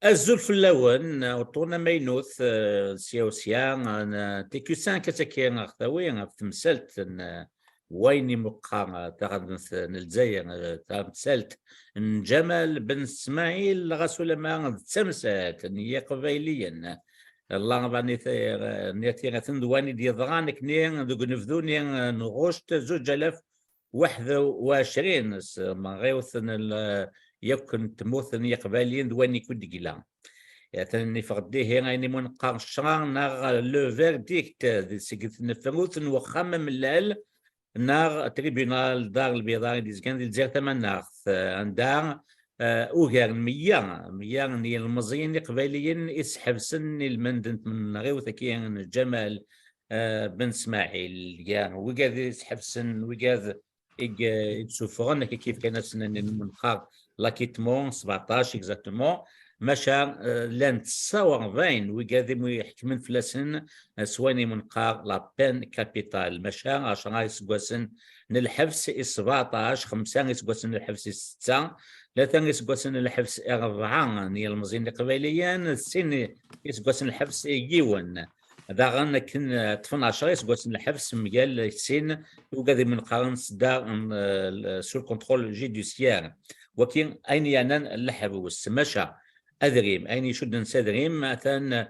الزلف اللون وطونا مينوث سياوسيا تيكوسان كتاكي غثاوي في تمثلت ويني مقا تغنث الجزائر تمثلت جمال بن اسماعيل غسول ما تمثلت هي قبيليا الله باني نيتي غتندواني دي ضغانك ني دوك نفذوني نغوشت 2021 ما غيوث يكن تموثني قبالين دواني كود قيلا يعني فغديه غاني من قرشان ناغ لو فيرديكت سيكت نفروت وخمم الليل ناغ تريبيونال دار البيضاء دي زكان دي الجزائر ثمان ناغ عندها اوغار 100 ني المزيين قباليين يسحب سن المندنت من غيوث كيان جمال بن اسماعيل يا وقاذ يسحب سن وقاذ يتسوفرون كيف كان سنن المنخار لاكيتمون 17 اكزاكتومون مشى لان 49 وقاذم يحكمن فلاسن سواني منقار لا بين كابيتال مشى 10 يسقسن الحبس 17 5 يسقسن الحبس 6 3 يسقسن الحبس 4 ني المزين القبيليين السن يسقسن الحبس يجيون هذا غن كن 12 يسقسن الحبس مجال السن وقاذ من قارن صدار سور كونترول جيديسيير وكين اين ينان اللحب والسمشى أذريم أين يشد نسادريم مثلا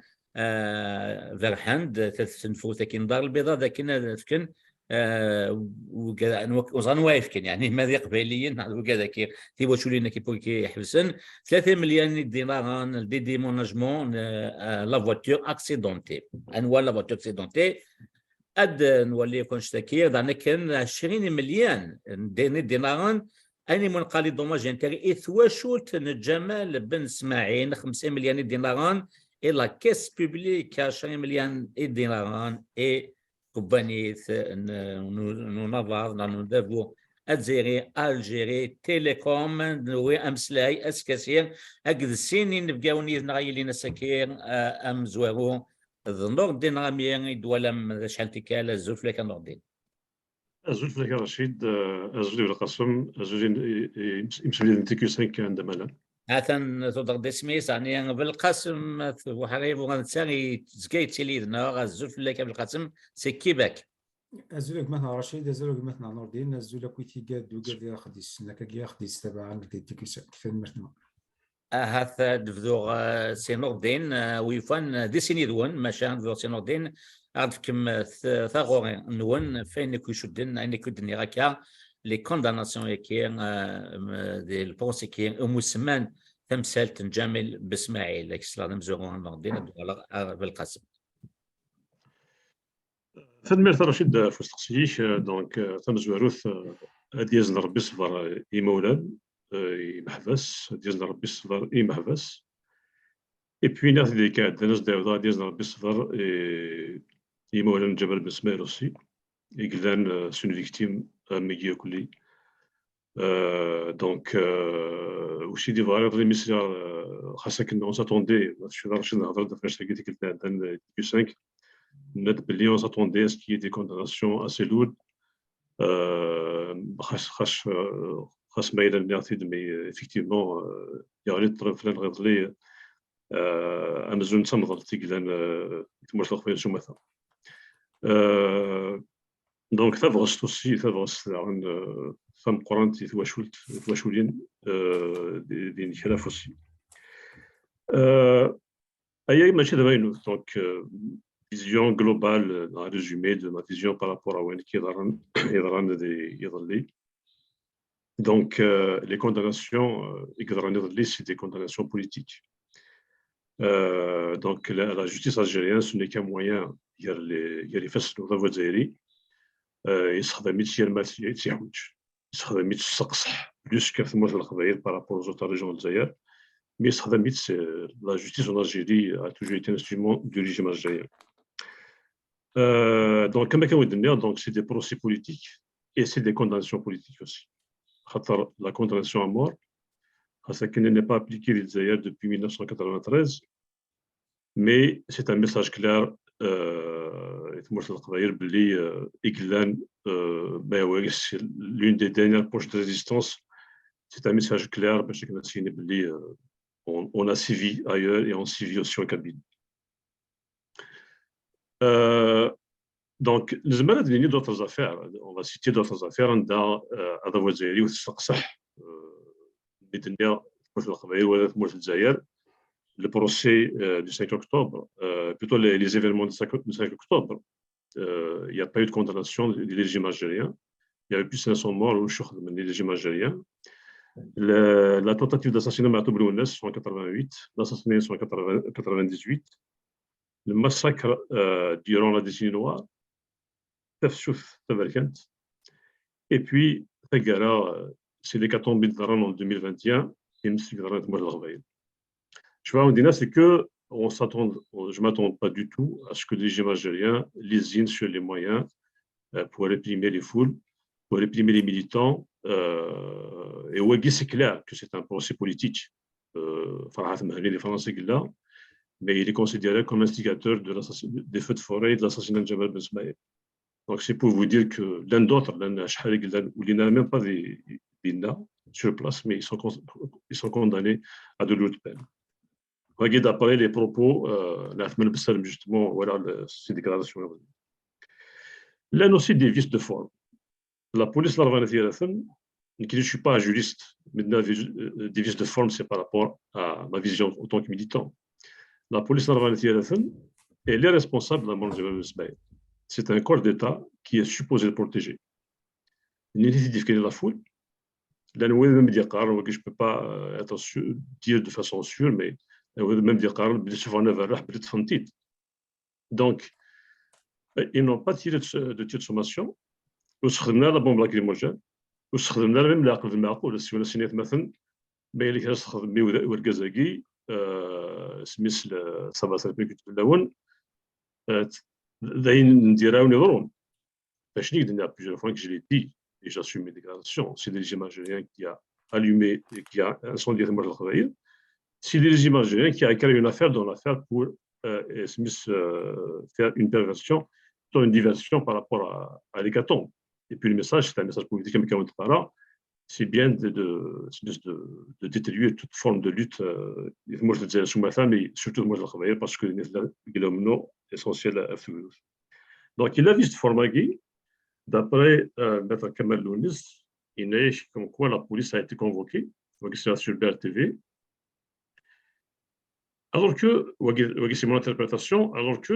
فرحند تنفوت كين دار البيضاء لكن فكن وزان وايفكن يعني ماذا قبيليين وكذا كي تيبو شولينا كي بوكي يحبسن 3 مليون دينار دي ديموناجمون لا فواتور اكسيدونتي انواع لا فواتور اكسيدونتي اد نولي كونشتاكير دانا كان 20 مليون دينار أني من قال دوماج انتري إثواشوت جمال بن اسماعيل 5 مليون دينار إلا كيس بوبليك 20 مليون دينار إي كومباني نونافار نانودافو الجزائري الجيري تيليكوم نوي أمسلاي أسكاسير أكد السنين نبقاوني نغايلين السكير أم زوارو النور دينار ميان دوالم شحال تيكال الزوف لك نوردين أزول فلك رشيد أزول القسم أزول يمسلين تيكو 5 عندما لا هاتن تودر دسميس يعني بالقسم وحريب وغنساني زكايت سيليدنا الزوف لك بالقسم سي كيباك أزولك مثلا رشيد أزولك مثلا نور دين أزولك ويتي قاد وقاد ياخديس لك ياخديس تبع عندك تيكو في المرتمى هاث دفذوغ سي نور دين ويفان ديسيني دون ماشا دفذوغ سي نور دين عرفكم ثاغور نون فين كيشدن أين كدني غاكا لي كونداناسيون كي دي البونسي كي مسمان تمثال تنجامل باسماعيل اكسلا نمزوغو نور دين بالقسم فالميرث رشيد فوستقسيش دونك تمزواروث ديزن ربي صفر يمولان يمحبس ديزن ربي صفر يمحبس اي بوي ناس دي كاد ناس داودا ديزن ربي صفر يمولان جبل بسمايل اوسي يقلان سون فيكتيم ميجيا كلي دونك وشي دي فاريض لي ميسيار خاصة كنا اون ساتوندي شي رشيد نهضر فاش تلقيتك عندنا دي 5 ناد بلي اون ساتوندي اسكي دي كونداناسيون اسي لود خاص ما إلى نعطيد مي إفكتيفمون يغلي فلان غيظلي أمازون تنظل تيقلان يتمرش الخفية شو مثلا دونك ثابغست أوسي ثابغست عن فم قران تواشولين دي نخلاف أوسي أي ماشي دابا دونك vision globale, un résumé de ma vision par rapport à Wendy Yadali. Donc, les condamnations, c'est des condamnations politiques. Donc, la justice algérienne, ce n'est qu'un moyen. Il y a les faces de la voie zaïri. Il sera mis sur le matériel, il sera mis sur plus que par rapport aux autres régions de Zaïre. Mais il sera mis la justice en Algérie a toujours été un instrument du régime algérien. Donc, comme donc c'est des procès politiques et c'est des condamnations politiques aussi. La condamnation à mort, qui n'est pas appliquée les Zaïre depuis 1993, mais c'est un message clair. L'une des dernières poches de résistance, c'est un message clair. On a sévi ailleurs et on sévit aussi en Kabylie. Donc, les malades viennent d'autres affaires. On va citer d'autres affaires dans Adawazeri ou Saksah, le procès du 5 octobre, plutôt les événements du 5 octobre. Il n'y a pas eu de condamnation du régime algérien. Il y avait plus de 500 morts au régime algérien. La tentative d'assassinat de Blounes en 88, l'assassinat en 98, le massacre durant la décennie noire, et puis c'est l'hécatombe d'Aran en 2021 et je vais vous dire, c'est que je ne m'attends pas du tout à ce que le régime algérien lésine sur les moyens pour réprimer les foules, pour réprimer les militants. Et Ouagui, c'est clair que c'est un procès politique. Les Français là, mais il est considéré comme instigateur des feux de forêt et de l'assassinat de Jamal Ben Smaïl. Donc, c'est pour vous dire que l'un d'autre, où il n'y a même pas des sur place, mais ils sont condamnés à de lourdes peines. Ouagui, d'après les propos, justement, voilà ces déclarations. L'un aussi des vices de forme. La police, je ne suis pas un juriste, mais des vices de forme, c'est par rapport à ma vision en tant que militant. La police, elle est responsable de la mort de Jamal Ben Smaïl. C'est un corps d'État qui est supposé le protéger. Il n'y a la foule. Je ne peux pas dire de façon sûre, mais donc, ils n'ont pas tiré de tir de sommation. واستخدمنا لا بومب لاكريموجين واستخدمنا même العقل المعقول سي ولا سينيت مثلا ما اللي كنستخدم وركازاكي سميس صباص كنت بالاول داين نديراوني ضرون باش نقدر plusieurs fois que je l'ai dit et j'assume mes déclarations. C'est le régime algérien qui a allumé et qui a incendié le Mojal. C'est le régime algérien qui a créé une affaire dans l'affaire pour faire une perversion, une diversion par rapport à l'hécatombe. Et puis le message, c'est un message politique, c'est bien de détruire toute forme de lutte, moi je disais sous ma femme, mais surtout moi je travaillais parce que c'est essentiel à Foulouse. Donc il a vu cette forme d'après Maître Kamal Lounis, il neige comme quoi la police a été convoquée, c'est sur BRTV. Alors que, c'est mon interprétation, alors que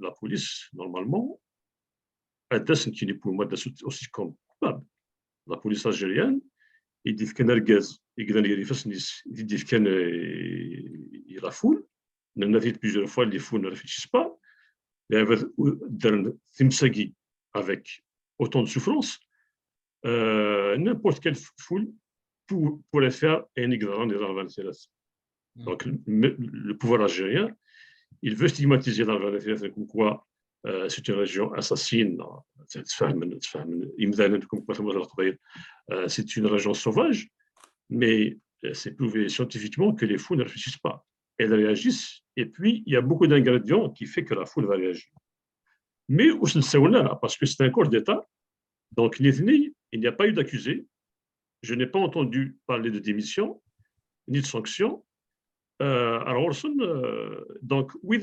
la police, normalement, est qui est pour moi aussi comme coupable. La police algérienne, il dit qu'il y a un gaz, il dit qu'il y a la foule, on a vu plusieurs fois, les foules ne réfléchissent pas, il y avait Timsagi avec autant de souffrance, n'importe quelle foule pourrait faire un ignorant des armes. Donc, le pouvoir algérien, il veut stigmatiser l'arme comme quoi c'est une région assassine, c'est une région sauvage, mais c'est prouvé scientifiquement que les foules ne réfléchissent pas. Elles réagissent, et puis il y a beaucoup d'ingrédients qui font que la foule va réagir. Mais parce que c'est un corps d'État, donc il n'y a pas eu d'accusé, je n'ai pas entendu parler de démission, ni de sanction. Alors, donc, oui,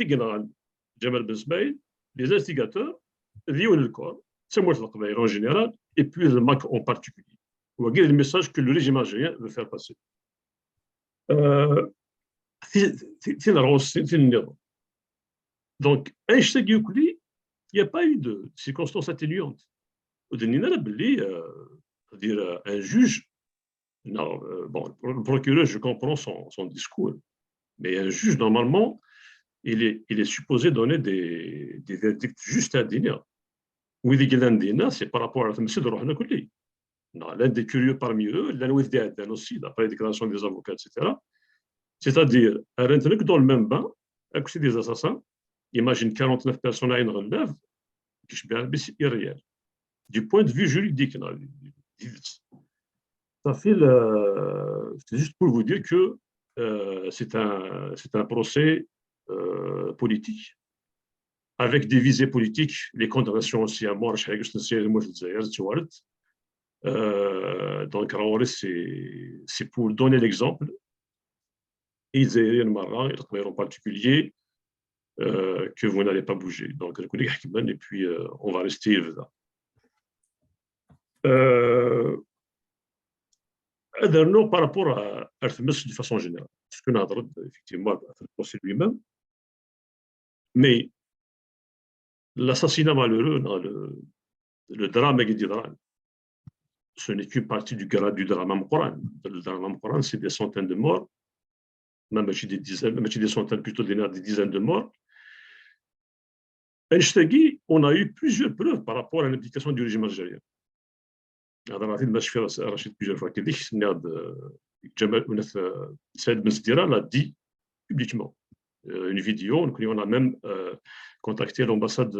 Jamal Ben Smaïl, les instigateurs, liés le corps, c'est moi le travail en général, et puis le MAC en particulier. On va dire le message que le régime algérien veut faire passer. Donc, il n'y a pas eu de circonstances atténuantes. C'est-à-dire un juge, non, bon, le procureur, je comprends son discours, mais un juge, normalement, il est supposé donner des verdicts justes à Dina. Oui, c'est par rapport à la monsieur de Rohana Kouli. L'un des curieux parmi eux, l'un aussi, d'après les déclarations des avocats, etc. C'est-à-dire, un rentré dans le même bain, accusé des assassins, imagine 49 personnes à une relève, qui est irréel. Du point de vue juridique, ça fait c'est juste pour vous dire que c'est un procès politique avec des visées politiques, les condamnations aussi à mort. Donc, c'est pour donner l'exemple Israéliens marrant, et en particulier, que vous n'allez pas bouger. Donc, et puis on va rester là. Non, par rapport à Artemis de façon générale, ce qu'on a effectivement à le procès lui-même, mais l'assassinat malheureux, le drame ce n'est qu'une partie du drame Coran. Le drame Coran, c'est des centaines de morts, même des dizaines, des centaines, plutôt des dizaines de morts. On a eu plusieurs preuves par rapport à l'implication du régime algérien. Plusieurs fois Saïd Ben Sedira l'a dit publiquement. Une vidéo, on a même contacté l'ambassade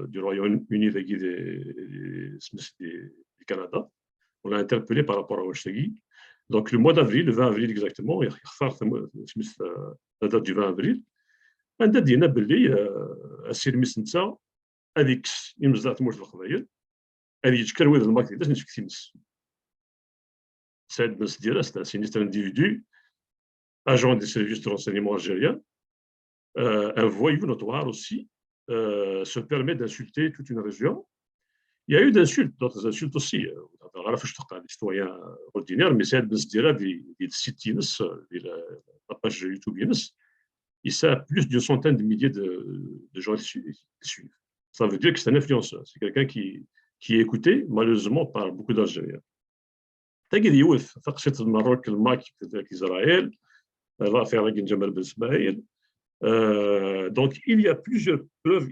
du Royaume-Uni du Canada. On l'a interpellé par rapport à Ouachtegui. Donc le mois d'avril, le 20 avril exactement, la date du 20 avril, un date دينا باللي السيرميس نتا هذيك يمزات موت القبائل هذه يتكر ويد الماك ديالها نشك تيمس Saïd Ben Sedira, c'est un sinistre individu, agent des services de renseignement algériens, un voyou notoire aussi, se permet d'insulter toute une région. Il y a eu d'autres insultes aussi. Les citoyens ordinaires, mais Saïd Ben Sedira, des sites, la page YouTube, il a plus d'une centaine de milliers de gens qui suivent. Ça veut dire que c'est un influenceur. C'est quelqu'un qui est écouté, malheureusement, par beaucoup d'Algériens. تجد يوث ثقشة المروك الماك في إسرائيل l'affaire avec Jamal Ben Smaïl. Donc, il y a plusieurs preuves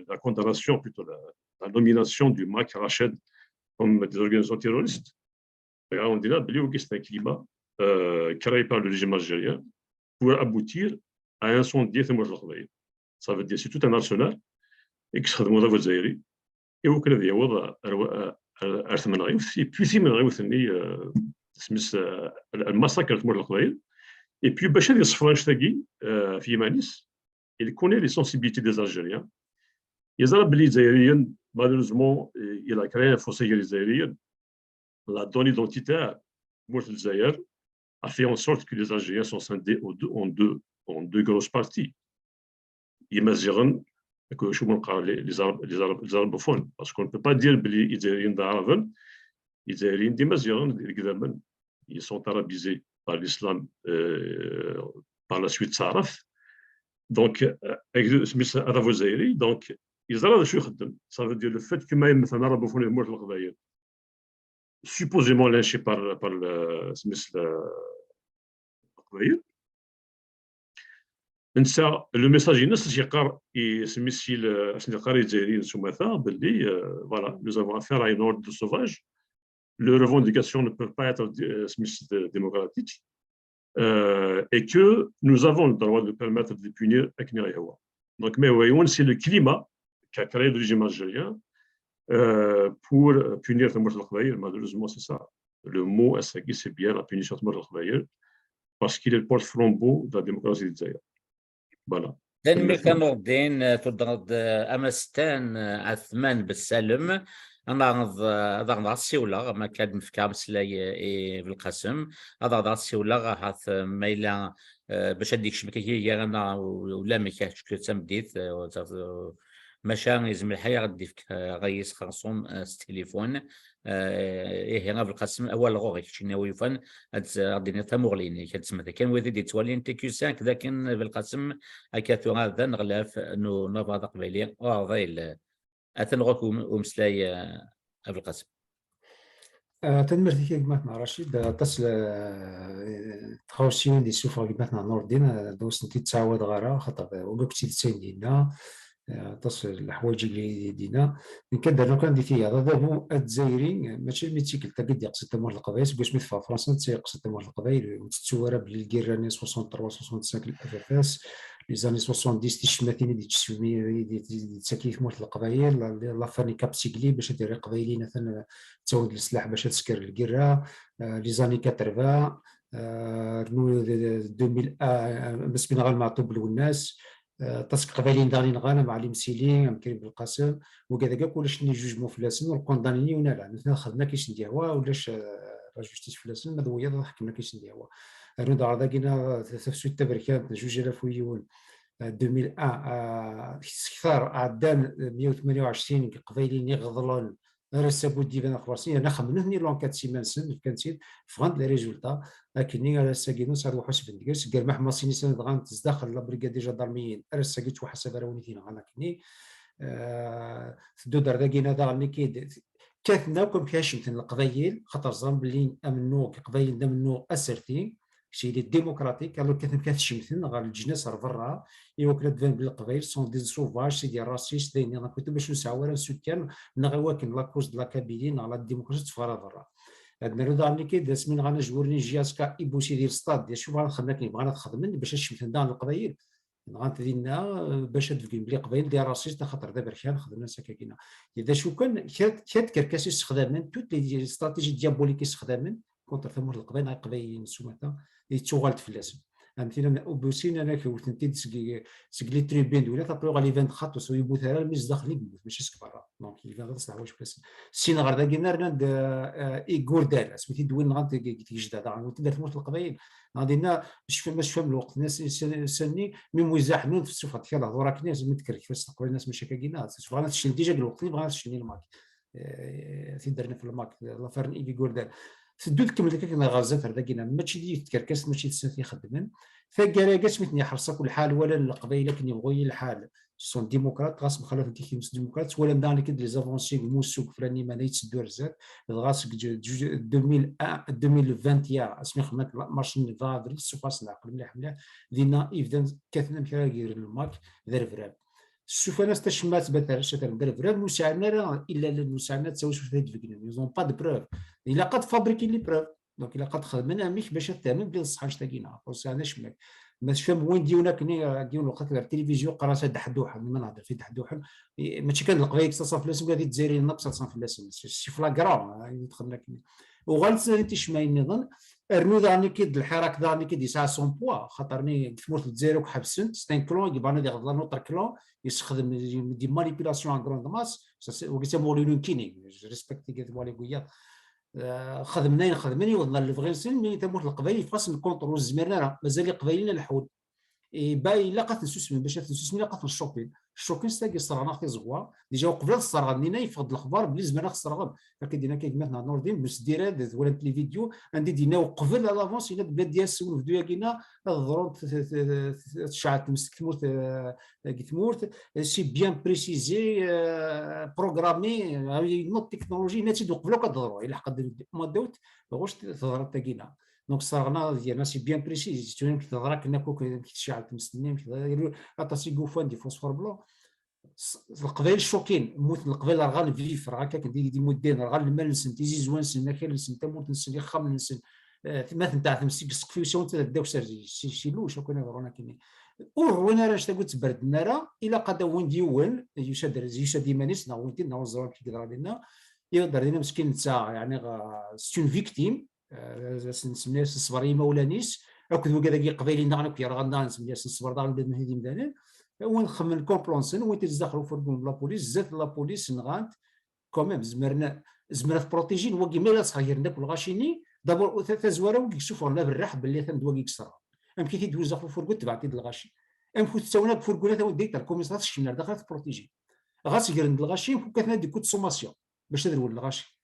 la condamnation, plutôt la nomination du MAC Rached comme des organisations terroristes. On dit là que c'est un climat créé par le régime algérien pour aboutir à incendier Thémour. Ça veut dire c'est tout un arsenal et qui sera demandé aux Zaïri et au Canada. Et puis, et puis Bachar Sfranchtagui, il connaît les sensibilités des Algériens. Malheureusement, il a créé un fossé algérien. La donne identitaire, Zaïre, a fait en sorte que les Algériens sont scindés en deux grosses parties. Imaginez que les arabophones, parce qu'on ne peut pas dire que les Israéliens, ils sont arabisés par l'islam par la suite Saraf. Donc, donc, ça veut dire le fait que même un arabophone est mort, supposément lynché par le le message voilà, nous avons affaire à une horde de sauvages. Leurs revendications ne peuvent pas être démocratiques et que nous avons le droit de permettre de punir Aknir Yawa. Donc, mais c'est le climat qui a créé le régime algérien pour punir le Mouch al-Khbaïr. Malheureusement, c'est ça. Le mot Assaki, c'est bien la punition de Mouch al-Khbaïr parce qu'il est le porte-flambeau de la démocratie du Zaïre. Voilà. لأن كانوا ردين تضغط أمستان عثمان بالسلم أنا ضغط السيولة ما كان مفكام سلاي بالقسم ضغط السيولة هاث ميلا باش هديك شبكة أنا ولا مكاش كتمديت مشان يزم الحياة غدي غيس خاصهم التليفون إيه هنا بالقسم أول غوغي شنو يفن غادي نتمغلين كتسمى كان وذي دي توالين تيكيو 5 لكن بالقسم أكاتو هذا نغلاف إنه نفاض قبيلي ضايل أتنغوك ومسلاي بالقسم تنمرتي كي قماتنا رشيد تصل تخوشين دي سوفا قماتنا نور دينا دوس نتي تعاود غارة خاطر وقفتي تسين دينا تصل الحوايج اللي دينا كان كان ديتي هذا هو الجزائري ماشي ميتيكل تقد يقصد تمر القبائل باش مثل فرنسا تيقصد تمر القبائل وتتصور بالكيراني 63 65 الاف اس لي زاني 70 تيشماتيني دي تسومي دي تسكيف مول القبائل لا فاني كابسيكلي باش دير قبائلي مثلا تزود السلاح باش تسكر الكيرا لي زاني 80 2000 بس بين غير معطوب الناس تاسك قبالين دارين غانا مع لي مسيلين كريم بالقاسم وكذا كاع كلش ني جوج مفلسين والكوندانيني ونالا مثلا خدنا كيش نديروا ولاش لا جوستيس فلاسن مدويه ضحكنا كيش نديروا راه دار كاينه تفسو التبركات 2001 2001 كثار عدان 128 قبيلين يغضلون رسبوا ديفان اخبارسين انا خمنوني لونكات سيمان سن كانت فغاند لي ريزولتا لكن راه كينو صار وحش بندقس قال محمد سيني سنه غان تزداخل لا بريغادي جدارميين راه كيت وحسب راونيتين غانا كني دو دار كاينه دار نيكيد كاثناكم كاشمتن القبايل خاطر زعما بلي امنو قبايل منو اسرتي شي لي ديموقراطيك الو كاثن شمثن غير الجناس راه برا يوكل تبان بالقبايل سون دي سوفاج سي ديال راسيست داين انا كنت باش نسعوا سوتيان نغا واكن لاكوز دو لا كابيلين على الديمقراطيه تفرا برا عندنا رضا نيكي داس من غانا جورني جياسكا ايبوسي ديال ستاد ديال شوف خدمتني بغينا نخدم باش نشمثن دان القبايل غنتدينا باش تفكين بلي قبايل ديال راسيست خاطر دابا كان خدمنا سكاكينا اذا شو كان كانت كركاسي استخدامن توت لي استراتيجي ديابوليكي استخدامن كونتر ثمور القبايل قبايل سومتا يتشغلت في اللازم مثلا اوبوسين انا كنت انت سكلي تريبين ولا تطلع لي 20 خط وسوي بوثرا مش داخلين ماشي سكبرا دونك il va تصلح واش بس سين غير داكينا رند ايغور دار سميتي دوين غاد جداد قلت درت موت القبايل غادينا باش فهم الوقت الناس سني من مزاحمين في السوق ديال الهضره كنا لازم نذكر كيفاش تقبل الناس ماشي كاينه بغينا تشني ديجا الوقت بغينا تشني الماك درنا في الماك لا فارن ايغور دار سدود كمل كنا غازات هذاكينا ماشي دي تكركس ماشي تساتي خدمن فكاراكا سميتني حرصه كل حال ولا القبائل كني بغي الحال سون ديمقراط غاس مخالف كيف ديمقراط ولا مدان كد لي زافونسي موسوك فراني ما نيتسدو رزات غاس 2021 اسمي خدمت مارش فافريل سوباس العقل مليح مليح دينا ايفدنس كاتنا مكرا غير الماك ذر فراب شوف انا استشمات مثلا شتر ندير فراب مساعدنا الا المساعدات تساوي شوف هاد الفكره يزون با دو بروف الا قد فابريكي لي بروف دونك الا قد خدمنا ميك باش تامن بلي الصحه شتاكينا وسانا شمك ماشي فاهم وين ديونا كني ديون وقت التلفزيون قرات دحدوحه ما نهضر في دحدوحه ماشي كان القبايل تصاف في لاسم غادي تزيري النقص تصاف في لاسم شي فلاكرون يدخلنا كني وغالت انت شماين نظن ارنو داني كيد الحراك داني كيد يسعى سون بوا خاطرني تموت الجزائر وحبسن ستين كلون يبان لي غدا نوتر كلون يستخدم دي مانيبيلاسيون ان غروند ماس وكيسموا لي كيني ريسبكتي كيت مولي كويا خدمني وظل الفغيسين ملي تموت القبائل فاس نكونطرول الزميرنا مازال قبايلنا الحول باي لا قات نسوسمن باش تنسوسمن لا قات الشوبين ستاكي صرنا في زغوا ديجا قبل الصرغ عندنا يفقد الاخبار بلي زمرنا الصرغ فكدينا كيما نور دين بس ديراد ولا لي فيديو عندي دينا قبل لافونس الى بلاد ديال السون فيديو كينا الضروب تشعت مستكمورت كيتمورت سي بيان بريسيزي بروغرامي نوت تكنولوجي ناتي قبل كضرو الى حق ما دوت واش تهضر تاكينا دونك صرغنا ديالنا سي بيان بريسي توني كتهضر كنا كتشعل تمسنين عطاسي كوفان دي فوسفور بلون القبائل شوكين موت القبائل راه فيف راه هكاك دي مودين راه المال نسن تيزي زوان سن كاين نسن تموت نسن خام نسن مثلا تاع تمسك السقفي وساو تداو سرجي شي لوش كنا رونا كاين وانا راه تقول تبرد النار الى قدا وين ديوان يشاد يمانيس ناويتي ناو الزوار كي دار لنا يقدر لنا مسكين تاع يعني سون فيكتيم نسميها الصبر مولانيس اكو كذا قبيلين دانا كي راه غندا نسميها الصبر دانا بلاد مهدي مدانا ونخمن كومبلونسن وين تدخلوا في لا بوليس زات لا بوليس نغانت كوميم زمرنا بروتيجين وكي ميلا صغير ناكل غاشيني دابا تزواره وكيشوفوا لا بالرحب باللي تندوا كيكسر يمكن تيدوز في الفرقوت تبعتي الغاشي يمكن تساونا بفرقوله وديت الكوميسار الشمال دخلت بروتيجي غاسي غير الغاشي وكانت دي كوت سوماسيون باش تديروا الغاشي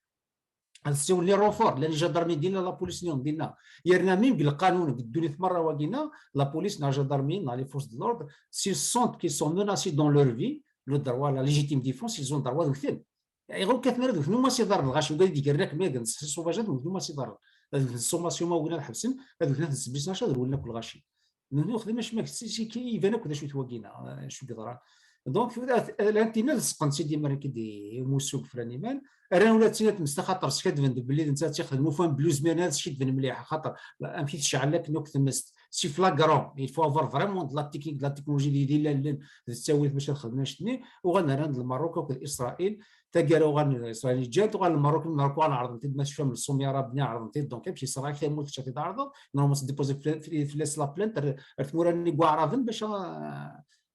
نسيو لي روفور لان جدارمي ديالنا لا بوليس نيون ديالنا يرنا ميم بالقانون بالدولي ثمره واقينا لا بوليس نا جدارمي نا لي فورس دو لوردر سي سونت كي سون مناسي دون لور في لو دروا لا ليجيتيم ديفونس يزون دروا دوكتين يعني غير كثمر دوك نما سي دار الغاشي وقال ديك رناك ميغن السوفاجات نما سي دار السوماسيون ما وقلنا الحبسن هذوك الناس بيسناش هذو ولا كل غاشي نو خدمه شي ماكسي كي يبان كذا شويه واقينا شو قدران دونك الانتينا لصقن سيدي مريكي دي موسوق فراني مان راه ولا تينا مستخاطر سكدفن بلي انت تاخذ مفهم بلوز مان هذا الشيء دفن مليح خاطر امشي تشعل لك نوك تمست سي فلاغرون يفو افوار فريمون لا تكنيك لا تكنولوجي ديال تساوي باش تخدم شتني وغنران الماروك واسرائيل تاكارو غن اسرائيل جات وغن الماروك غنعرض انت ما تفهم السوميرا بني عرض انت دونك يمشي صراحه كاين موت شاتي تعرض نورمال ديبوزي في لا بلانت رتموراني كواعرفن باش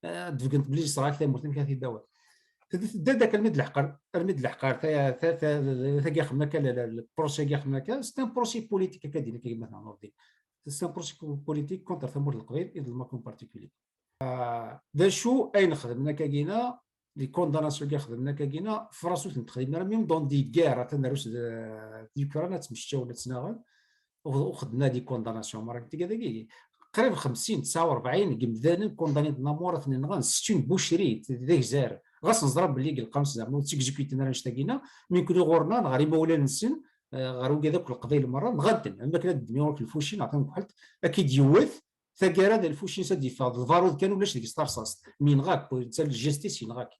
دفقنت بلي صراحه كاين موت كاين دواء ذاك المد الحقار تا خدمه كان البروسي خدمه كان سي ان بروسي بوليتيك كدير كيما نور الدين سي ان بروسي بوليتيك كونتر ثمور القبيل اذا الماكون بارتيكولي ذا شو اين خدمنا كاينا لي كونداناسيون كاع خدمنا كاينا في راسو تخدمنا ميم دون دي كير تنروس ديوكران تمشى ولا تناغل وخدنا دي كونداناسيون مرات كذا قريب 50 49 قمدان كوندانيت نامورة نغان 60 بوشري ذاك زار غاس نضرب باللي القمص زعما تيكزيكوتينا راه نشتاقينا من كل غورنا غاري مولا نسن غارو كذاك القضيه المره نغدن اما كلا دميورك الفوشين عطيهم بحال اكيد يوث ثقاره ديال الفوشين سادي فاض الفارود كانوا ولاش ديك ستارصاص من غاك حتى الجيستيس ينغاك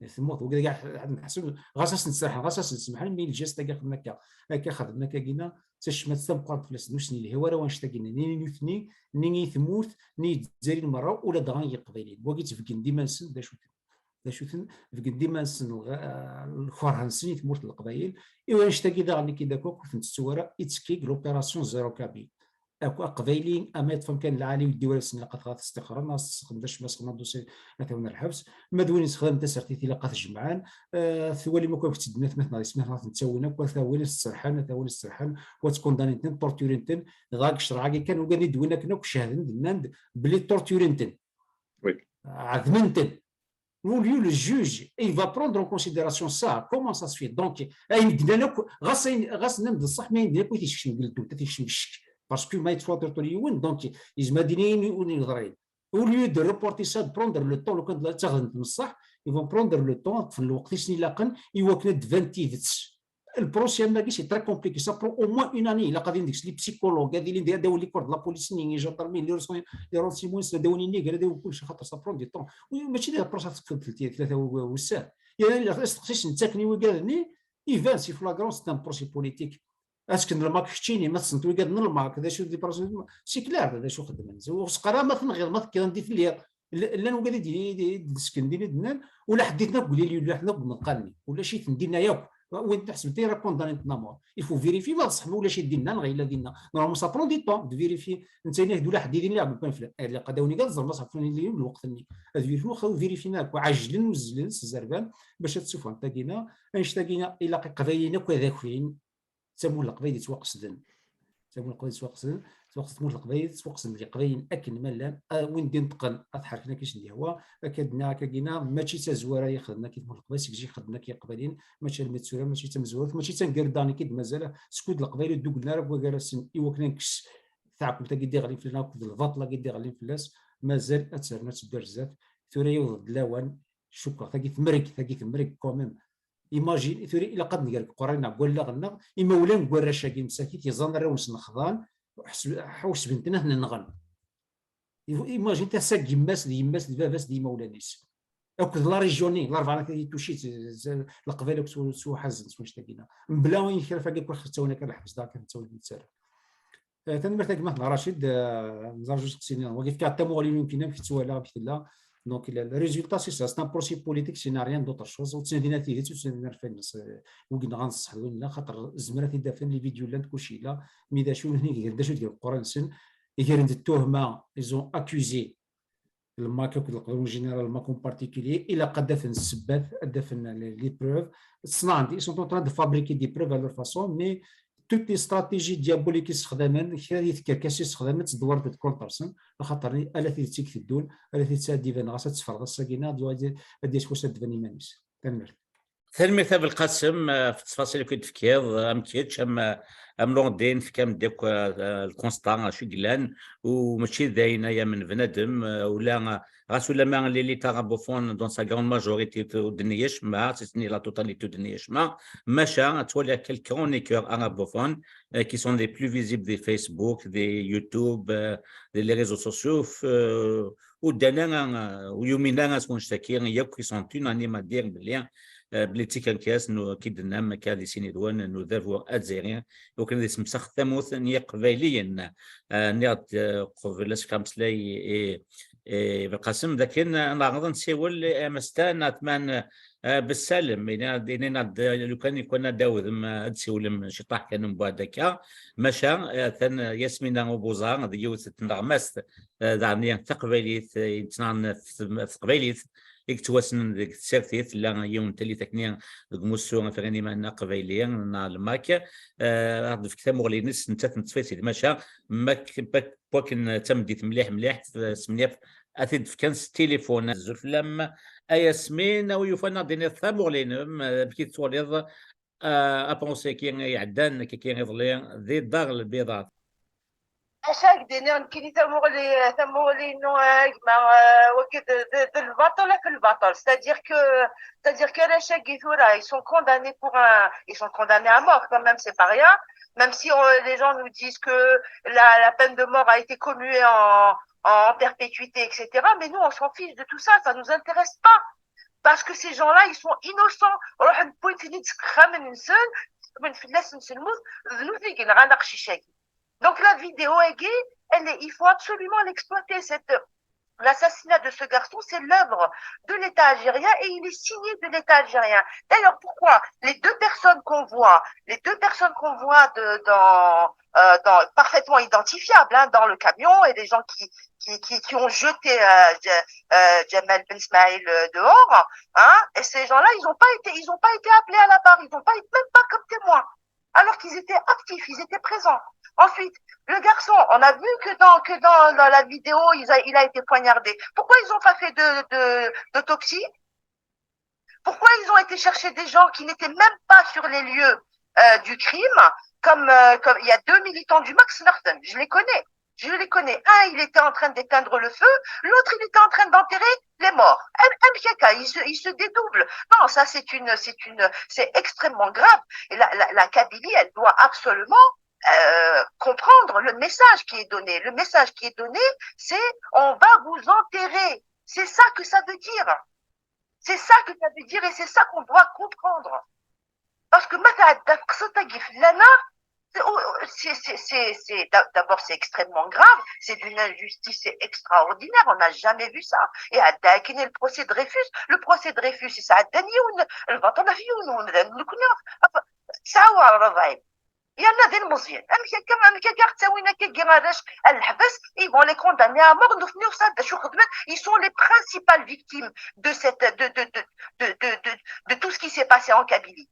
ثموت وكذا كاع نحسب غاس نسرح غاس نسمح من الجيست كاع خدمنا كا خدمنا كاكينا تشمت تبقى فلاس نوسني الهواره وانشتاقينا ني نثني ني ثموت ني تزاري المره ولا دغان يقبيلين وقيت فكن ديما نسن دا شوتن فكن ديما نسن الخرهنسني ثموت القبايل ايوا نشتاقي دا غني كي داكو كنت السواره اتسكيك لوبيراسيون زيرو كابي اكو قبايلين اما يتفهم كان العالي والدول السنه قد غات استقرار ناس خدمتش ما خدمنا دوسي مثلا الحبس ما دوني نستخدم تسرتي لا قات الجمعان ثوالي ما كنت تدنات مثلا اسمها نتسوينا وثوالي السرحان ثوالي السرحان وتكوندانيتن تورتورينتن غاك شرعاكي كان وكاني دوينا كنا وشاهدين دنان بلي تورتورينتن وي عذمنتن Ou lieu le juge, et il va prendre en considération ça. Comment ça se fait? Donc, parce que ما يتفاضل طريون دونك يزما دينين ونضرين au lieu de reporter ça de prendre le temps لو كان تاخذ بصح ils vont prendre le temps في الوقت اللي لاقن يوكل 20 فيتس البروسيس ما كاينش تري كومبليكي سا برو او موان اون اني الا غادي نديك لي بسيكولوج هذه اللي داو لي كورد لا بوليس ني جاندرمي لي رونسيمون داوني ني قال داو كلشي خاطر سا برون دي طون ماشي ديال البروسيس في 3 وساعه يعني الا استخدمتي نتاكني وكالني يفان سي فلاغرون سي ان بروسي بوليتيك اسكن الماك حشيني ما تصنت وكاد الماك هذا شو دي بروسي سي كلار هذا شو خدم وسقرا ما تنغير ما كندي في الليل لا نوكاد دي سكن ديالي دنان ولا حديتنا قولي لي ولا حنا بنقالني ولا شي تندينا ياك وين تحسب تي ريبوند دان نامور يفو فيريفي ما صح ولا شي دينا غير لا دينا نورمالمون سا برون دي طون دو فيريفي انت هنا ولا حد يدير لي بان اللي قداوني كاع زعما صافوني لي الوقت ني فيريفي واخا فيريفينا وعجلن وزلن الزربان باش تشوفوا نتاقينا انشتاقينا الى قضاينا كذاك فين تسمو القبايل توقصدن تسمو القبايل توقصدن توقصد القبايل توقصد القبايل اكن ملان وين دين تقن اضحكنا كيش ندير هو اكدنا كاكينا ماشي تزواره يخدمنا كيف القبايل سيجي خدمنا كي قبايلين ماشي المتسوره ماشي تمزورت ماشي تنقرداني كيد مازال سكود القبايل دوك لنا راه وكالسن ايوا كنكس تاعكم تا كيدي غالين في الناكود الفاطله كيدي غالين في الناس مازال اتسرنا تدار بزاف ثوري يوض لاوان شكرا تا كيتمرك كوميم ايماجين ثوري الى قد نقال قرينا ولا غنا اما ولا نقول رشاكي مساكيت يظن راونس نخضان حوس بنتنا هنا نغن ايماجين تا ساك يماس دي باباس دي مولانيس اوك لا ريجيوني لا رفعنا كي توشيت القبائل سو حزن سو اشتاقينا بلا وين خلاف كي كل خصونا كان الحبس داك نتسوي نتسرع تنمرتك مثلا رشيد نزرجوج قسينا وقف كاع تموالي يمكن في تسوالا بحال Donc, le résultat, c'est ça. C'est un procès politique, ce n'est rien d'autre chose. وتسندينا تيجي تسندينا الفنس وقلنا غنصح ولا خاطر الزمرات يدافن لي فيديو لا كلشي لا ميدا شو هني دا شو ديال القران سن يغير التهمه ايزون اكوزي الماكوك القانون جينيرال ماكون بارتيكولي الى قد دفن السبات دفن لي بروف صنع دي سون اون تران دو فابريكي دي بروف على فاسون مي توت لي استراتيجي ديابوليك استخدامان كاس استخدامات تدور بالكونترسن خاطر الا تيتيك في الدول الا تيتسادي فان غاسا تفرغ الساكينه ديال سوسه دفني مانيس تنمر تلميذ بالقسم في التفاصيل كنت فكير امكيتش ام لوندين في كام ديك الكونستان شي قلان وماشي داينا يا من بنادم ولا غاس ولا ما لي تارابوفون دون سا غون ماجوريتي دنياش ما تسني لا توتاليتي دنياش ما ماشا تولي كل كرونيكور ارابوفون qui sont les plus visibles des Facebook, des YouTube, des réseaux sociaux ودانا ويومنا نشتكي ياك sont unanimes à dire بلي بليتي كان كاس انه كي درنا ما كان لي سيني دوان انه دافوا ازيريان وكان يسمسخ ثموث ني قبايليا نيات قبل كامسلاي بالقسم لكن نعرض نسيول مستان اتمان بالسلم يعني لو كان يكون داوذ ما تسولم شي طاح كان مبادكه مشى ثان ياسمين وبوزار يوث تنغمست دعني تقبيليت يتنان في قبيليت يكتواسن ديك السيرتيت لا يوم تلي تكنيا موسو فغني ما قبيليا نا الماك راه في كتاب مغلينس انت تنتفيسي ماشا ما بوكن تمديت مليح سمنيف اثيد في كانس تليفون زوف لما اياسمين او يفنا ديني ثامغلين بكيت توليض ابونسي كي يعدان كي يظلي ذي الدار البيضاء chaque دينار كي ثمولي انه وكد البطل في البطل c'est-à-dire que les chèques ils sont condamnés ils sont condamnés à mort quand même, c'est pas rien, même si les gens nous disent que la peine de mort a été commuée en perpétuité, etc. Mais nous on s'en fiche de tout ça, ça nous intéresse pas, parce que ces gens-là ils sont innocents. Donc la vidéo il faut absolument l'exploiter. L'assassinat de ce garçon, c'est l'œuvre de l'État algérien et il est signé de l'État algérien. D'ailleurs, pourquoi les deux personnes qu'on voit dans parfaitement identifiables dans le camion, et des gens qui ont jeté Jamal Ben Ismail dehors, et ces gens-là, ils n'ont pas été appelés à la barre, ils n'ont pas été même pas comme témoins, alors qu'ils étaient actifs, ils étaient présents. Ensuite, le garçon, on a vu que dans la vidéo, il a été poignardé. Pourquoi ils n'ont pas fait d'autopsie? Pourquoi ils ont été chercher des gens qui n'étaient même pas sur les lieux du crime, comme il y a 2 militants du Max Norton, je les connais. Un, il était en train d'éteindre le feu, l'autre, il était en train d'enterrer les morts. Il se dédouble. Non, ça c'est extrêmement grave. Et la Kabylie, elle doit absolument comprendre le message qui est donné. Le message qui est donné, c'est on va vous enterrer. C'est ça que ça veut dire. C'est ça que ça veut dire et c'est ça qu'on doit comprendre. Parce que d'abord c'est extrêmement grave, c'est d'une injustice extraordinaire, on n'a jamais vu ça. Et à le procès de Dreyfus, c'est ça. يانا ذي المزيان كما كاع تساوينا كيغاراش الحبس ils vont les condamner à mort. Ils sont les principales victimes de de tout ce qui s'est passé en Kabylie.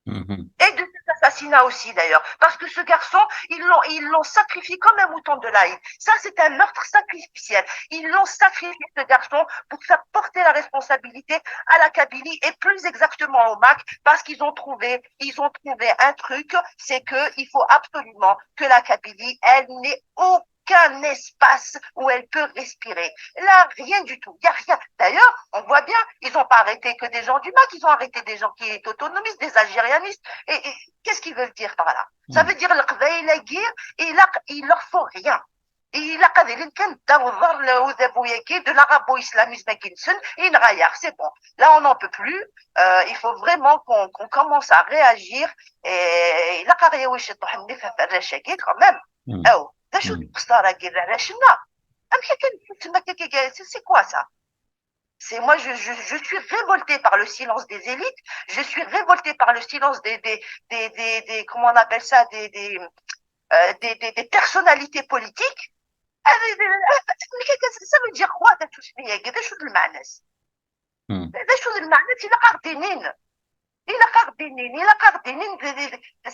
Et de cet assassinat aussi d'ailleurs, parce que ce garçon, ils l'ont sacrifié comme un mouton de l'Aïd. Ça, c'est un meurtre sacrificiel. Ils l'ont sacrifié, ce garçon, pour faire porter la responsabilité à la Kabylie et plus exactement au MAC, parce qu'ils ont trouvé un truc, c'est que il faut absolument que la Kabylie, elle n'ait aucun espace où elle peut respirer. Là, rien du tout. Il n'y a rien. D'ailleurs, on voit bien, ils n'ont pas arrêté que des gens du MAC, ils ont arrêté des gens qui étaient autonomistes, des algérianistes. Et qu'est-ce qu'ils veulent dire par là? Ça veut dire et il leur faut rien. Et de l'arabo-islamisme c'est bon. Là, on n'en peut plus. Il faut vraiment qu'on commence à réagir. Et quand même. C'est quoi ça? Moi, je suis révoltée par le silence des élites, je suis révoltée par le silence des comment on appelle ça, des personnalités politiques. Ça veut dire quoi?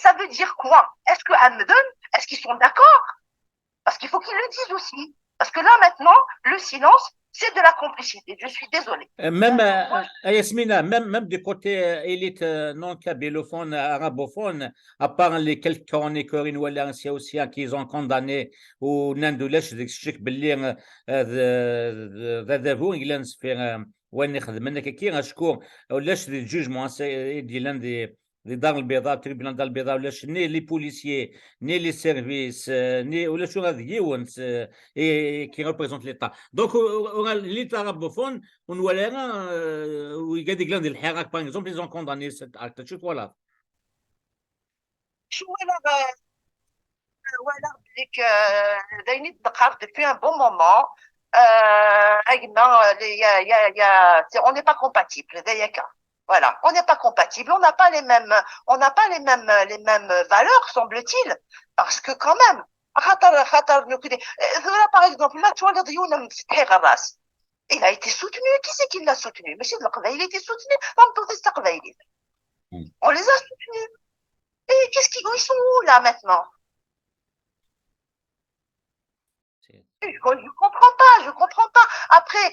Ça veut dire quoi? Est-ce qu'ils sont d'accord? Parce qu'il faut qu'ils le disent aussi. Parce que là, maintenant, le silence, c'est de la complicité. Je suis désolée. Même, Yasmina, même du côté élite non kabylophones, arabophones, à part les quelques chroniqueurs ou les anciens aussi qui ont condamné ou n'indoulesh d'expliquer باللي ذا إنجلنس في وين يخدم منك كي غشكو ولاش دي جوجمون ديال دي دار البيضاء تريبيونال دار البيضاء ولاش ني لي بوليسيي ني لي سيرفيس ني ولا شو هذا يون كي ريبريزونت ليتا دونك ليتا رابوفون ونولي ويقاد يقلان ديال الحراك باغ اكزومبل ils ont condamné cet acte شوف ولا شو ولا ديك دايني الدقار depuis un bon moment on n'est pas compatible. Voilà, on n'est pas compatible, on n'a pas les mêmes valeurs, semble-t-il, parce que quand même, par exemple, là, tu vois, Il a été soutenu. Qui c'est qui l'a soutenu? Monsieur Delqbaïli, il a été soutenu. On les a soutenus. Et ils sont où là maintenant? Je comprends pas. Après,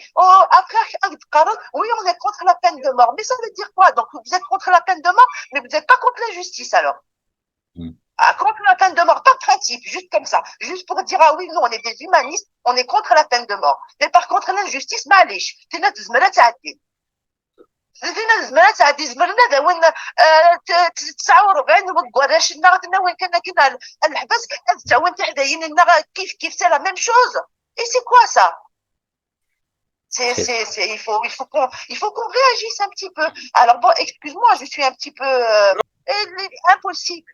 oui, on est contre la peine de mort. Mais ça veut dire quoi? Donc, vous êtes contre la peine de mort, mais vous n'êtes pas contre l'injustice alors. Contre la peine de mort, pas de principe, juste comme ça. Juste pour dire, ah oui, nous, on est des humanistes, on est contre la peine de mort. Mais par contre, l'injustice, معليش. فينا الزمانات عادي زمرنا ذا وين 49 وكواراش لنا وين كنا الحبس حتى وين تحداين لنا كيف سي لا ميم شوز اي سي كوا سا il faut qu'on réagisse un petit peu. Alors bon, excuse-moi, je suis un petit peu impossible.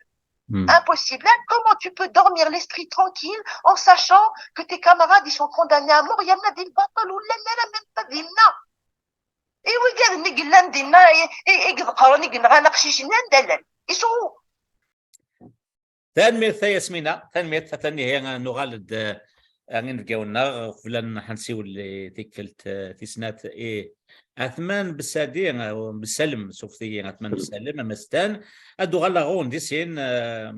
Impossible. Là, comment tu peux dormir l'esprit tranquille en sachant que tes camarades ils sont condamnés à mort? Il y en a des battles où là même pas d'imna. Et oui, ils sont où? تنمية ياسمينة تنمية ثاني هي نغالد نلقاونا فلان حنسيو اللي تيكلت في سنة أثمان بالسادين بالسلم سوفتي أثمان بالسلم مستان أدو غلاغون دي سين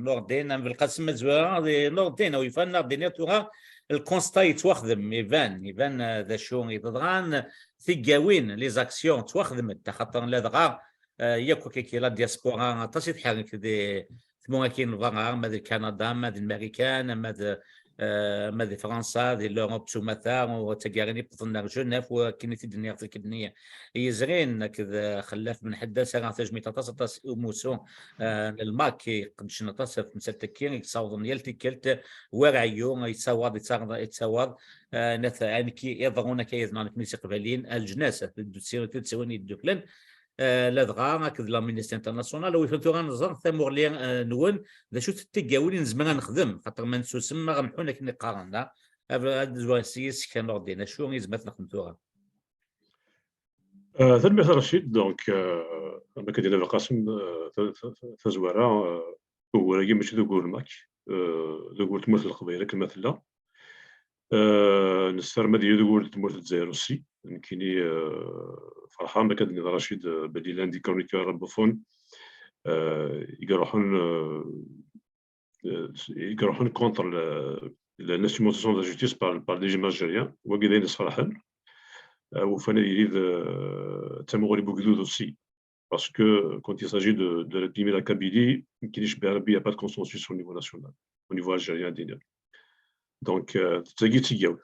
نوردين بالقسم الزوار نوردين ويفان نوردين توغا الكونستا يتواخدم يفان ذا شو يتضغان ثقاوين لي زاكسيون تواخدمت خاطر لا دغا ياكو كي لا دياسبورا تصيد حاجه دي ثمو كاين الفرار ماذا كندا ماذا الامريكان ماذا فرنسا دي لوروب سوماتا وتقارني بطلنا جنيف وكاين في الدنيا في الدنيا يزرين كذا خلاف من حدا سرع تجمي تص موسو الماكي قدش نتصف مسلتكين يصاوض يلتي كلت ورعيو يتصاوض يتصاوض يعني كي يظهرون كيزمان كنيسة قبلين الجناسة تسويني الدوكلن لا دغا كذ لا مينيستي انترناسيونال ويفهمتو غنظر ثمور لي نون ذا شو تتقاولين زمان نخدم خاطر ما نسوسم ما غنحونا كني قارنا هاد الزواسيس كان ردينا شو يزمات نخدمتوها تنمية رشيد دونك انا كدير القاسم تزوارا هو اللي ماشي تقول ماك تقول تمثل القبيله كمثلا نستر مدير تقول تمثل الجزائر aussi كايني فرحان ما كان رشيد بديلان دي كرونيكور ربوفون يقروحون كونتر l'instrumentalisation de la justice par les régime algérien وكذا صراحه وفانا يريد تمغري بوكدود aussi parce que quand il s'agit de réprimer la Kabylie il n'y a pas de consensus au niveau national au niveau algérien دينا دونك تلاقي تياو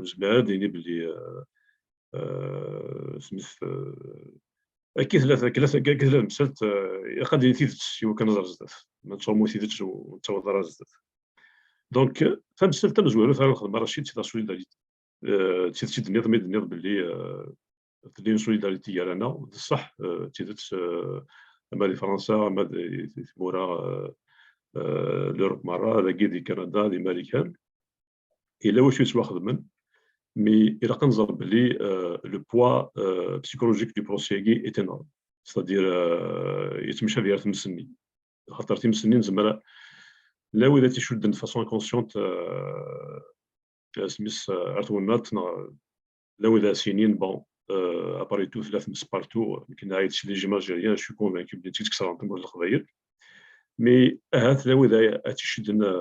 زباد يعني بلي سميث اكيد ثلاثه مسلت يقدر يثيث يو كان زرزت ما تصومو ثيث وتصور رزت دونك فمسلت مزوالو ثاني الخدمه رشيد سي سوليداريتي تيت النظام باللي تدين سوليداريتي رانا بصح تيت اما فرنسا اما مورا l'Europe مره لا دي كندا دي امريكان الا واش يتواخذ من mais il a le poids psychologique du procédé est énorme. C'est-à-dire, يتمشى غير تمسني خاطر تمسني زعما لا ولا تيشد de façon inconsciente سميس عرفونات لا ولا سنين بون اباري تو ثلاث مس بارتو يمكن عايد شي ريجيم الجيريان شو كونفانكي بلي تكسر عندهم القبائل مي هات لا ولا تشدنا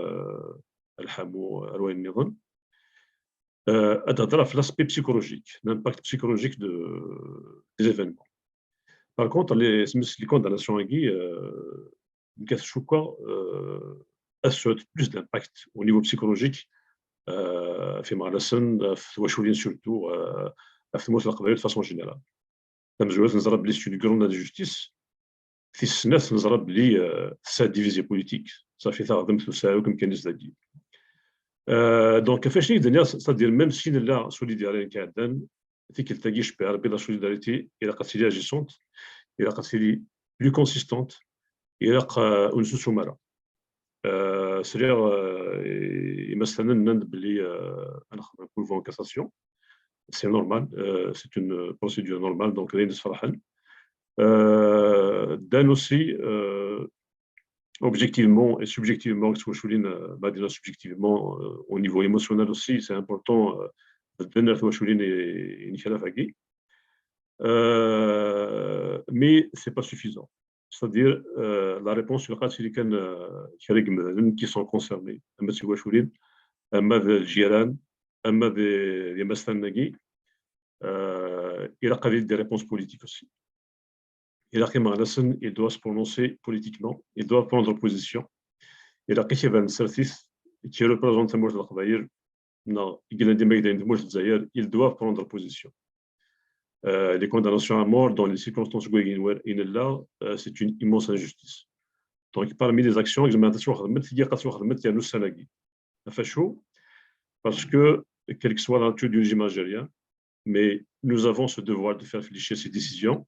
الحمو اروين النظام تهضر في l'aspect psychologique, l'impact psychologique des événements. Par contre, les condamnations assurent plus d'impact au niveau psychologique في مغلسن في واشولين surtout في الموت القبائل de façon générale. مزوات نزرب بلي c'est une grande injustice في السنات نزرب بلي ça divisé politique صافي تخدم تساوي كم كان يزداد دونك فاش الدنيا c'est-à-dire même si لا سوليداريتي كعدان تيك تلاقيش بها بلا سوليداريتي الى قد سيدي اجيسونت الى قد سيدي بلو كونسيستونت الى قا ونسوسو مالا سرير مثلا نند بلي انا خدام بولفون كاساسيون سي نورمال سي اون بروسيدور نورمال دونك غادي نفرحن دان اوسي objectivement et subjectivement, subjectivement au niveau émotionnel aussi, c'est important بدنا تواشولين ينشرفاكي. Mais c'est pas suffisant. C'est-à-dire la réponse sur اللي كان شريك مثلا qui sont concernés اما تواشولين اما الجيران اما دي مستناكي il a قليل des réponses politiques aussi. Il a il doit se prononcer politiquement, il doit prendre position. Il a qui représente le il doit prendre position. Les condamnations à mort dans les circonstances c'est une immense injustice. Donc parmi les actions, parce que quelle que soit la nature du régime algérien, mais nous avons ce devoir de faire fléchir ces décisions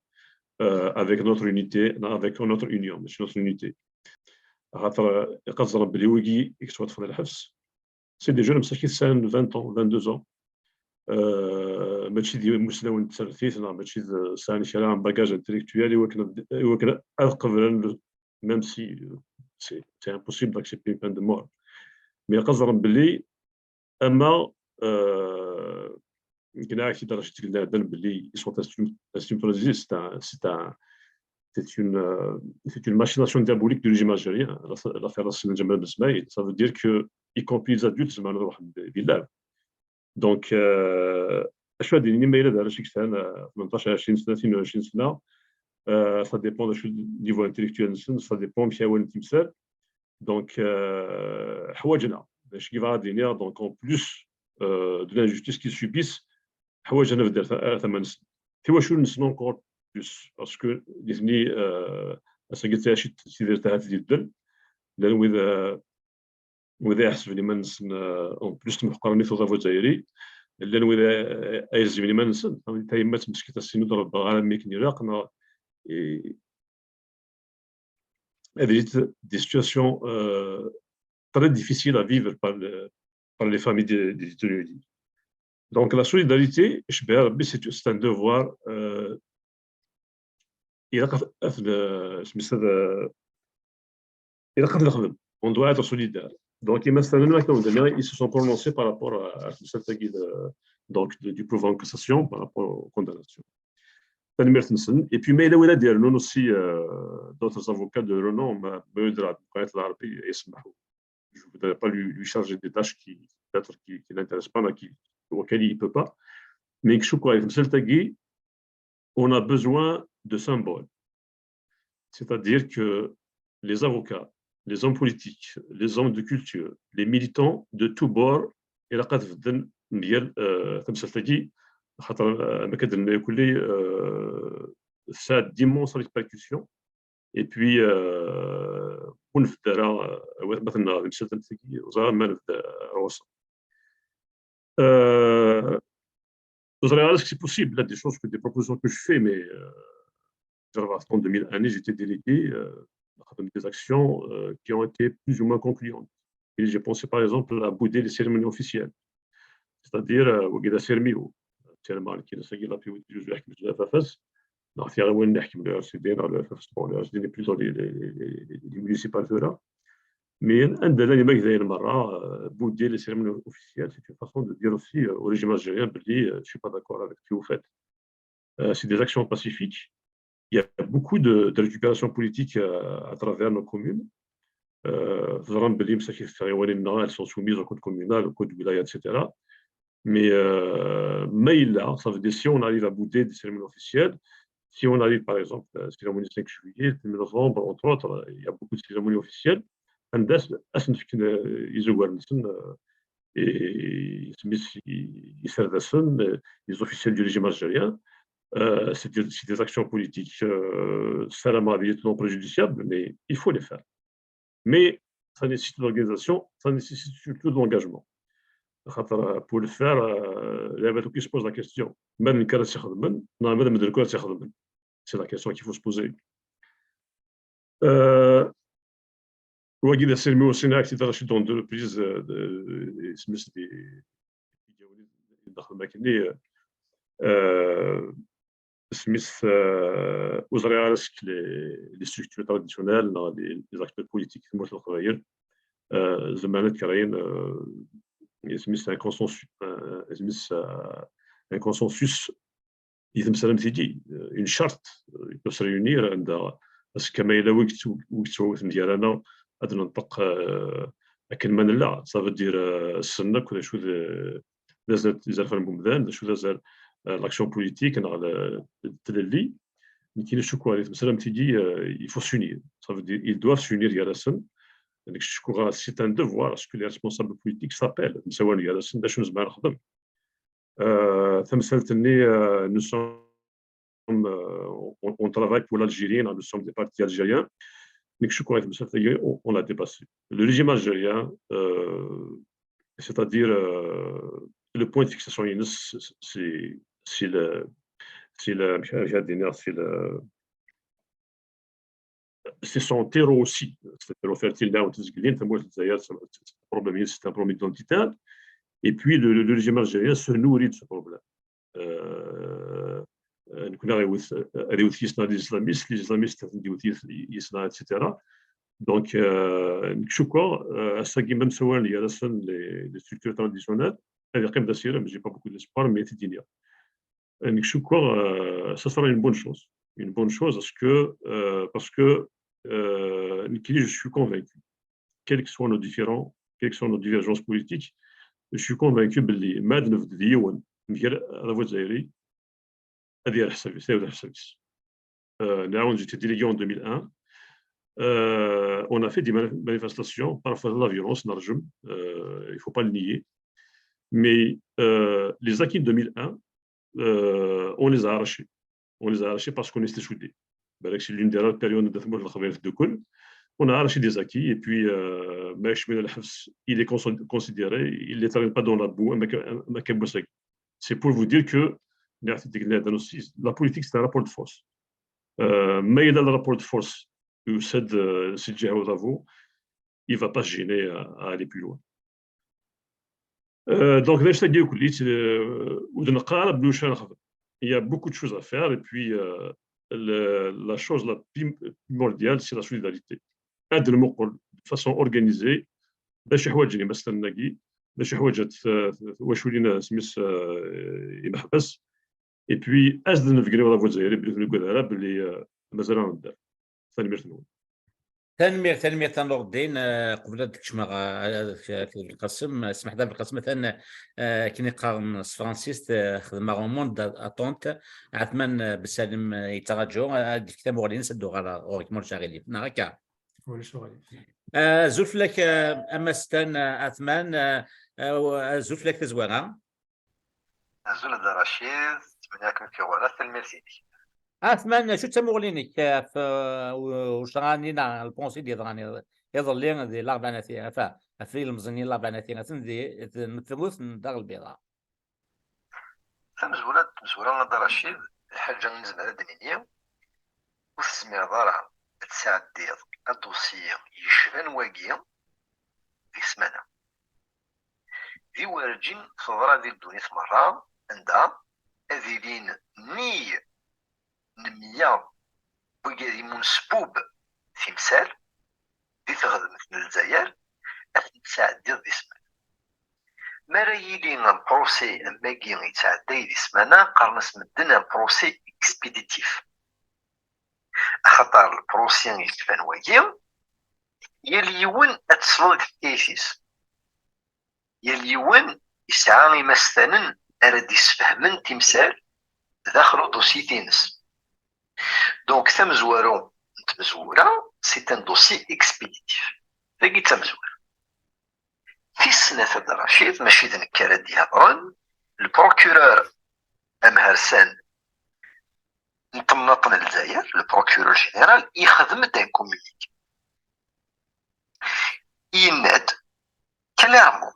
avec notre unité, avec notre union, notre unité. C'est des jeunes qui ont 20 ans, 22 ans. ماشي ديال المستوى التلفيز ماشي ساني شي راه باجاج انتليكتويال وكان قبل même si c'est impossible d'accepter une peine de mort mais قصدر باللي اما يمكن عايش درجه الادب باللي sont c'est une machination diabolique du régime algérien l'affaire de Jamal Ben Smaïl ça veut dire que y compris les adultes زعما واحد بالله donc شو هذه النميره دار شي سنه 18 20 سنه 22 سنه ça dépend de niveau intellectuel ça dépend مشى وين تمثال donc حوايجنا باش كيف غادي donc en plus de l'injustice qu'ils subissent حوايجنا في دار 8 سنين تيوا شو نسنو encore plus parce que ديزني اسقيت شي تدير تاع هذه الدل لان وإذا يحسب لي ما نسن اون بلوس محقرني في الغرفه الجزائري لان وإذا يعجب لي ما نسن تايما تمسكت السن ضرب عالمي كنيراقنا هذه دي سيتواسيون très difficiles à vivre par les familles des détenus. Donc la solidarité, c'est un devoir. On doit être solidaire. Donc ils se sont prononcés par rapport à cette donc du pouvoir en cassation par rapport aux condamnations. Et puis mais là nous aussi d'autres avocats de renom je ne voudrais pas lui charger des tâches qui peut-être qui n'intéressent pas auxquelles il ne peut pas mais on a besoin de symboles, c'est-à-dire que les avocats, les hommes politiques, les hommes de culture, les militants de tous bords إلى قد فدن ديال تمثلتي خاطر ما كدير كلي ça a d'immenses répercussions et puis ونفدرا مثلا تمثلتي وزاره ما نفد روسا c'est possible, là, des choses, des propositions que je fais, mais en 2001, j'étais délégué des actions qui ont été plus ou moins concluantes. Et j'ai pensé par exemple à bouder les cérémonies officielles, c'est-à-dire وكذا سيرميو السيرموني كي نسجل لا في جوج يحكم الفاس نعرف وين نحكم له سيدي على الفاس بون دي بلوتو لي مونيسيبال mais عندنا ما كذا المره بودي les cérémonies officielles c'est une façon de dire aussi au régime algérien je ne suis pas d'accord avec ce que vous faites. C'est des actions pacifiques. Il y a beaucoup de récupération politique à travers nos communes. Elles sont soumises au code communal, au code du wilaya, etc. Mais ça veut dire si on arrive à bouder des cérémonies officielles, si on arrive par exemple à la cérémonie 5 juillet, 2 novembre, entre autres, il y a beaucoup de cérémonies officielles. Les officiels du régime algérien, c'est des actions politiques non préjudiciables, mais il faut les faire. Mais ça nécessite l'organisation, ça nécessite surtout de l'engagement. Pour le faire, qui se pose la question. C'est la question qu'il faut se poser. وأكيد السلمي والصناعة كتدرج dans deux reprises سميت داخل الماكيني سميت وزراء راسك لي ستركتور تراديسيونيل لي اكتور بوليتيك في المجتمع الصغير زمانات كراين سميت ان يتمس un consensus يتمثل تيجي une charte il peut se réunir عندها بس كما إلا وقت ديالنا هذا ننطق لكن من لا صافي دير السنة كل شو لازم يزال بمدان شو لازم l'action politique على التللي ما كاينش شكوى مثلا تيجي il faut s'unir ça veut dire ils doivent s'unir يالسن يعني شكوى c'est un devoir parce que les responsables politiques s'appellent مساوان يالسن باش نزمع نخدم تمثلتني nous sommes on travaille pour l'Algérie, nous sommes des partis algériens, mais on l'a dépassé. Le régime algérien, c'est-à-dire le point de fixation, c'est son terreau aussi. C'est-à-dire le fertile là où c'est un problème identitaire. Et puis le régime algérien se nourrit de ce problème. كنا غيوث يصنع لي الاسلاميست يصنع اتسيتيرا دونك نكشوكو هسا كيما مسوان لي راسن لي ستركتور تراديسيونيل هذه قيمه سيره مي جي با بوكو ديسبوار مي تدينيا نكشوكو ça sera une bonne chose parce que je suis convaincu quels que soient nos différends quelles que soient nos divergences politiques je suis convaincu باللي ما نفذ ديون ديال الرافو الجزائري هذه الحسابيس هذه الحسابيس نعاود j'étais délégué en 2001 on a fait des manifestations parfois de la violence نرجم il faut pas le nier mais les acquis de 2001 on les a arrachés parce qu'on était soudés بالك c'est l'une des rares périodes de ثمور الخبير في الدكل on a arraché des acquis et puis باش من الحبس il est considéré il ne traîne pas dans la boue c'est pour vous dire que la politique c'est un rapport de force mais il a le rapport de force c'est الجهة والرافو il va pas se gêner à aller plus loin donc باش تلقاو كليت ونقارب واش نخدم il y a beaucoup de choses à faire et puis la chose la primordiale c'est la solidarité هذا المقول de façon organisée باش حوايج مثلا نلاقي باش حوايج واش ولينا سميت يمحبس et puis أزد نفكري ولا فوزيري بلي نقول لها بلي مازال ندير تنمير تنور الدين قبل تكشمغ القسم اسمح لي بالقسم مثلا كي نقارن فرانسيس خدمه روموند اتونت عثمان بسالم يتراجعوا كتاب مغلين سدوا على اوريك مرجعي هكا ولا شغل زلف لك امستان عثمان زلف لك تزويره زول رشيد تمنياكم في غرات المرسيدي عثمان شو تمغلينك في واش راني البونسي ديال راني يظل لي ديال الاربعيناتيه في المزنين الاربعيناتيه دي مثلوث من دار البيضاء مزوره نضر رشيد حاجه نزمع دنيا وسمع ضرع تساعد ديال الدوسيه يشفن واقيه في سمانه في وارجين خضرا ديال الدنيا مرة عندها أذيلين نمية وقادي منسبوب في مثال دي تخدم في الجزائر تساعد ديال دي سمانة مرايلين البروسي أماكي يتعدى دي سمانة قرنس مدنا بروسي إكسبيديتيف خطر البروسي يتفان واقيا يليون أتصلو الكيسيس يليون يسعى مثلا أراد يسفهمن تمثال داخل دوسي تينس دونك تمزورو تمزورة سي ان دوسي اكسبيديتيف تاكي تمزور في السنة تاع رشيد ماشي تنكر دي هضرن البروكورور أمهرسان نطمنطن الجزائر البروكورور جينيرال يخدم دان كومينيك يناد كلامو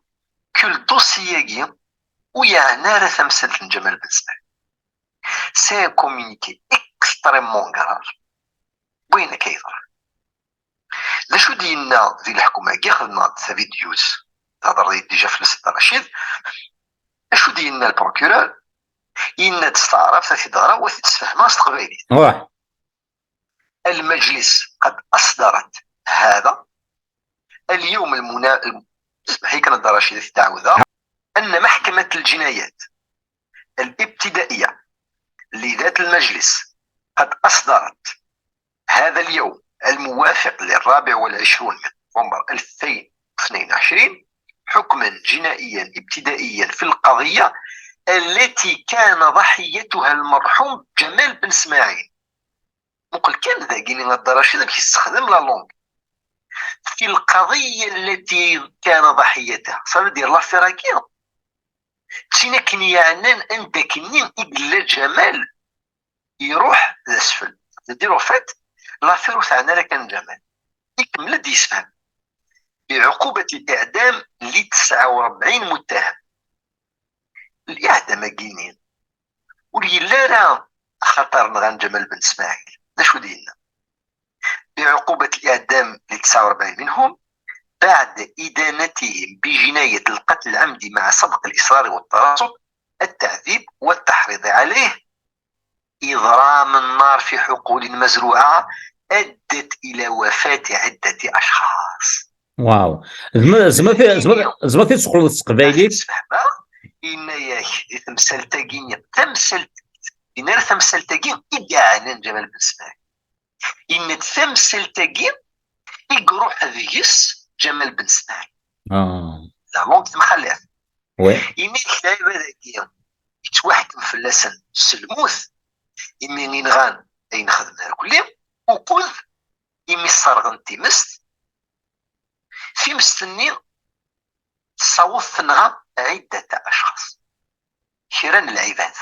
كل دوسياكي ويعني راه تمثل جمال بن سعيد سي كومينيكي اكستريمون كراف وين كيضر لاشو ديالنا في الحكومه كي خدمنا فيديوز تهضر ديجا في السيد رشيد اشو ديالنا البروكورور إن تستعرف تتدارى وتتفهم استقبالي المجلس قد أصدرت هذا اليوم اسمحي كانت رشيدة تعاودها أن محكمة الجنايات الابتدائية لذات المجلس قد أصدرت هذا اليوم الموافق ل24 من نوفمبر 2022 حكما جنائيا ابتدائيا في القضية التي كان ضحيتها المرحوم جمال بن اسماعيل. نقول كان ذا كيني غدا رشيد باش يستخدم لا لونغ في القضية التي كان ضحيتها. صافي دير لافير كاين تينا كني عنان ان داكنين إلا جمال يروح لاسفل نديرو فات لافير تاعنا لا كان جمال يكمل يسفهم بعقوبة الإعدام ل 49 متهم. الإعدام كاينين ولي لا راه خطر نغان جمال بن اسماعيل شو دينا بعقوبة الإعدام ل 49 منهم بعد إدانتهم بجناية القتل العمدي مع سبق الإصرار والترصد، التعذيب والتحريض عليه، إضرام النار في حقول مزروعة أدت إلى وفاة عدة أشخاص. واو زعما تيسقلوا القبايلي إن ياك تمثال تاكين تمثال إن تمثال تاكين إدعانا جمال بن اسماعيل إن تمثال تاكين يقروح ذيس جمال بن اسماعيل لا لونك تمخليها وي إن كتاب هذاك يتوحكم في اللسان السلموث إمي ينغان أي نخدمها كلهم وكل إمي صارغن تيمست في مستنين صوت نغا عدة أشخاص شيران العباد.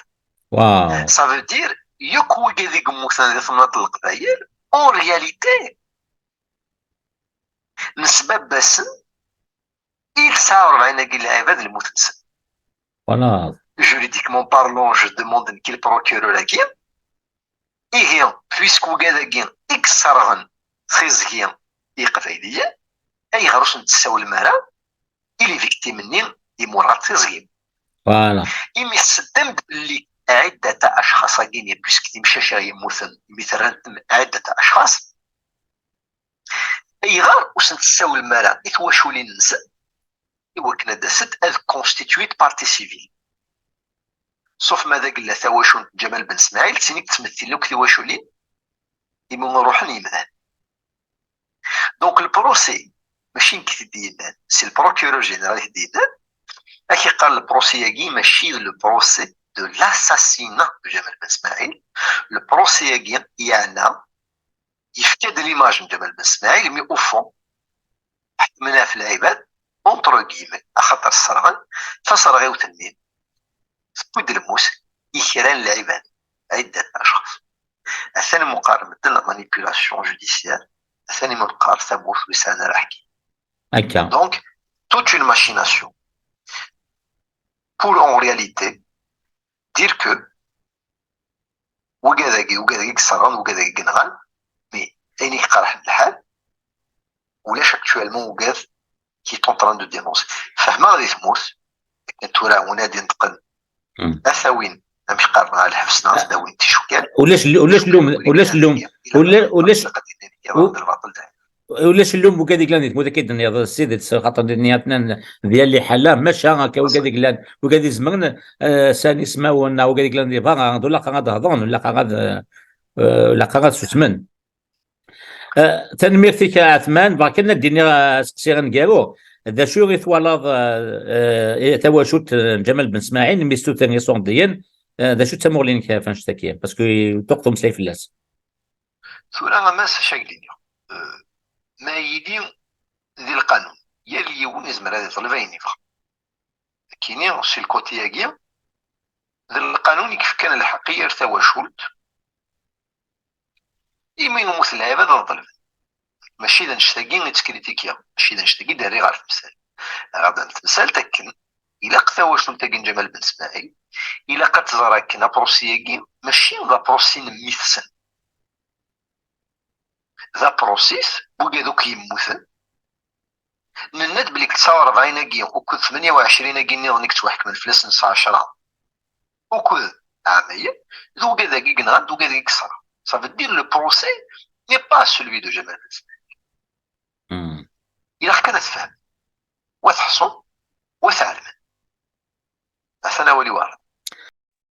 واو صافي دير يكوي كذيك موثان في مناطق القبائل اون رياليتي نسبة باسن il 49 كي العباد المتنسب. فوالا Juridiquement parlant, je demande qu'il procureur كاين إيه بويسكو كذا كاين إكسرغن خيزكين إقبايلية أي غروس نتساوي المرا إلي فيكتيم منين يمورات خيزكين. فوالا إمي صدمت باللي عدة أشخاص كاين بويسكتي مشاشا يموثن مثلا عدة أشخاص أي غار واش نتساوي المرا إثواشو لي ننسى إوا كنا داست أذ كونستيتويت بارتي سيفيل صوف ماذا قال ثواشون جمال بن اسماعيل تسينيك تمثل لك ثواشولين إما نروحن يمدان. دونك البروسي ماشي نكتب دينان سي البروكيورور جينيرال دينان اكي قال البروسي ياكي ماشي لو بروسي دو لاساسينا دو جمال بن اسماعيل. لو بروسي ياكي يعني يفقد ليماج من جمال بن اسماعيل مي او فون حكمنا في العباد اونترو كيمي خاطر الصرغن فصرغي وتنين فود الموس يكران العباد عدة أشخاص. الثاني مقارنة مانيبيولاسيون جوديسيال الثاني مقارنة ثموث لسان راحكي هكا. دونك توت اون ماشيناسيون pour en réalité dire que وكذاكي كسران وكذاكي كنغان مي أين يقرح الحال ولاش اكتوالمون وكاذ كي تونطران دو دينونسي فهما غادي تموت كنتو راه ونادي نتقن اثاوين مش قارن على الحبس ناس داوين تيشوكان ولاش اللوم وكذيك لان متاكد ان هذا السيد خاطر نياتنا ديال اللي حلا ماشى هكا وكذيك لان وكذي زمن ساني سماونا وكذيك لان باغا ولا غاد هضون ولا غاد سوتمن تنمير فيك عثمان باغا كنا ديني سقسي غنقالو ذا شو غيثوالاد تواشوت جمال بن اسماعيل ميستو ثاني صونديين ذا شو تمولين كيفاش تاكيه باسكو تقطم سيف اللاس سورة ما شاكلين ما يدي ذي القانون يلي يون يزمر هذا طلبين يفهم كيني سي الكوتي ياكي ذي القانون كيف كان الحقيقة تواشولت يمين مثل هذا طلب ماشي اذا نشتاقين نتكريتيكيا ماشي اذا نشتاقين داري غير تمثال غادا تمثال تكن الا قتاوش نتاقين جمال بن اسماعيل الا قد تزراكنا بروسياكي ماشي ذا بروسي نميثسن ذا بروسيس بوكادوك يموثن نند بليك 49 كي وكل 28 كي نيك توحك من فلس نص 10 وكل عامية ذو كذا كي كنغاد ذو كذا كي كسر صافي دير لو بروسي ني با سولوي دو جمال بن اسماعيل. إلا كذا تفهم وتحصل وتعلم أحسن ولي وارد.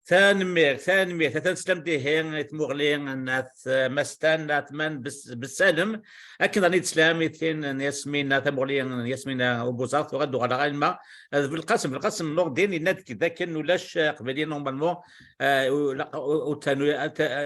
ثانمير تتسلم ديهين تمغلين الناس مستان ناتمن بالسلم اكيد راني تسلامي ثين ياسمين تمغلين ياسمين وبوزات وغدو على غالما بالقسم نور دين الناد كذا كان ولاش قبلين نورمالمون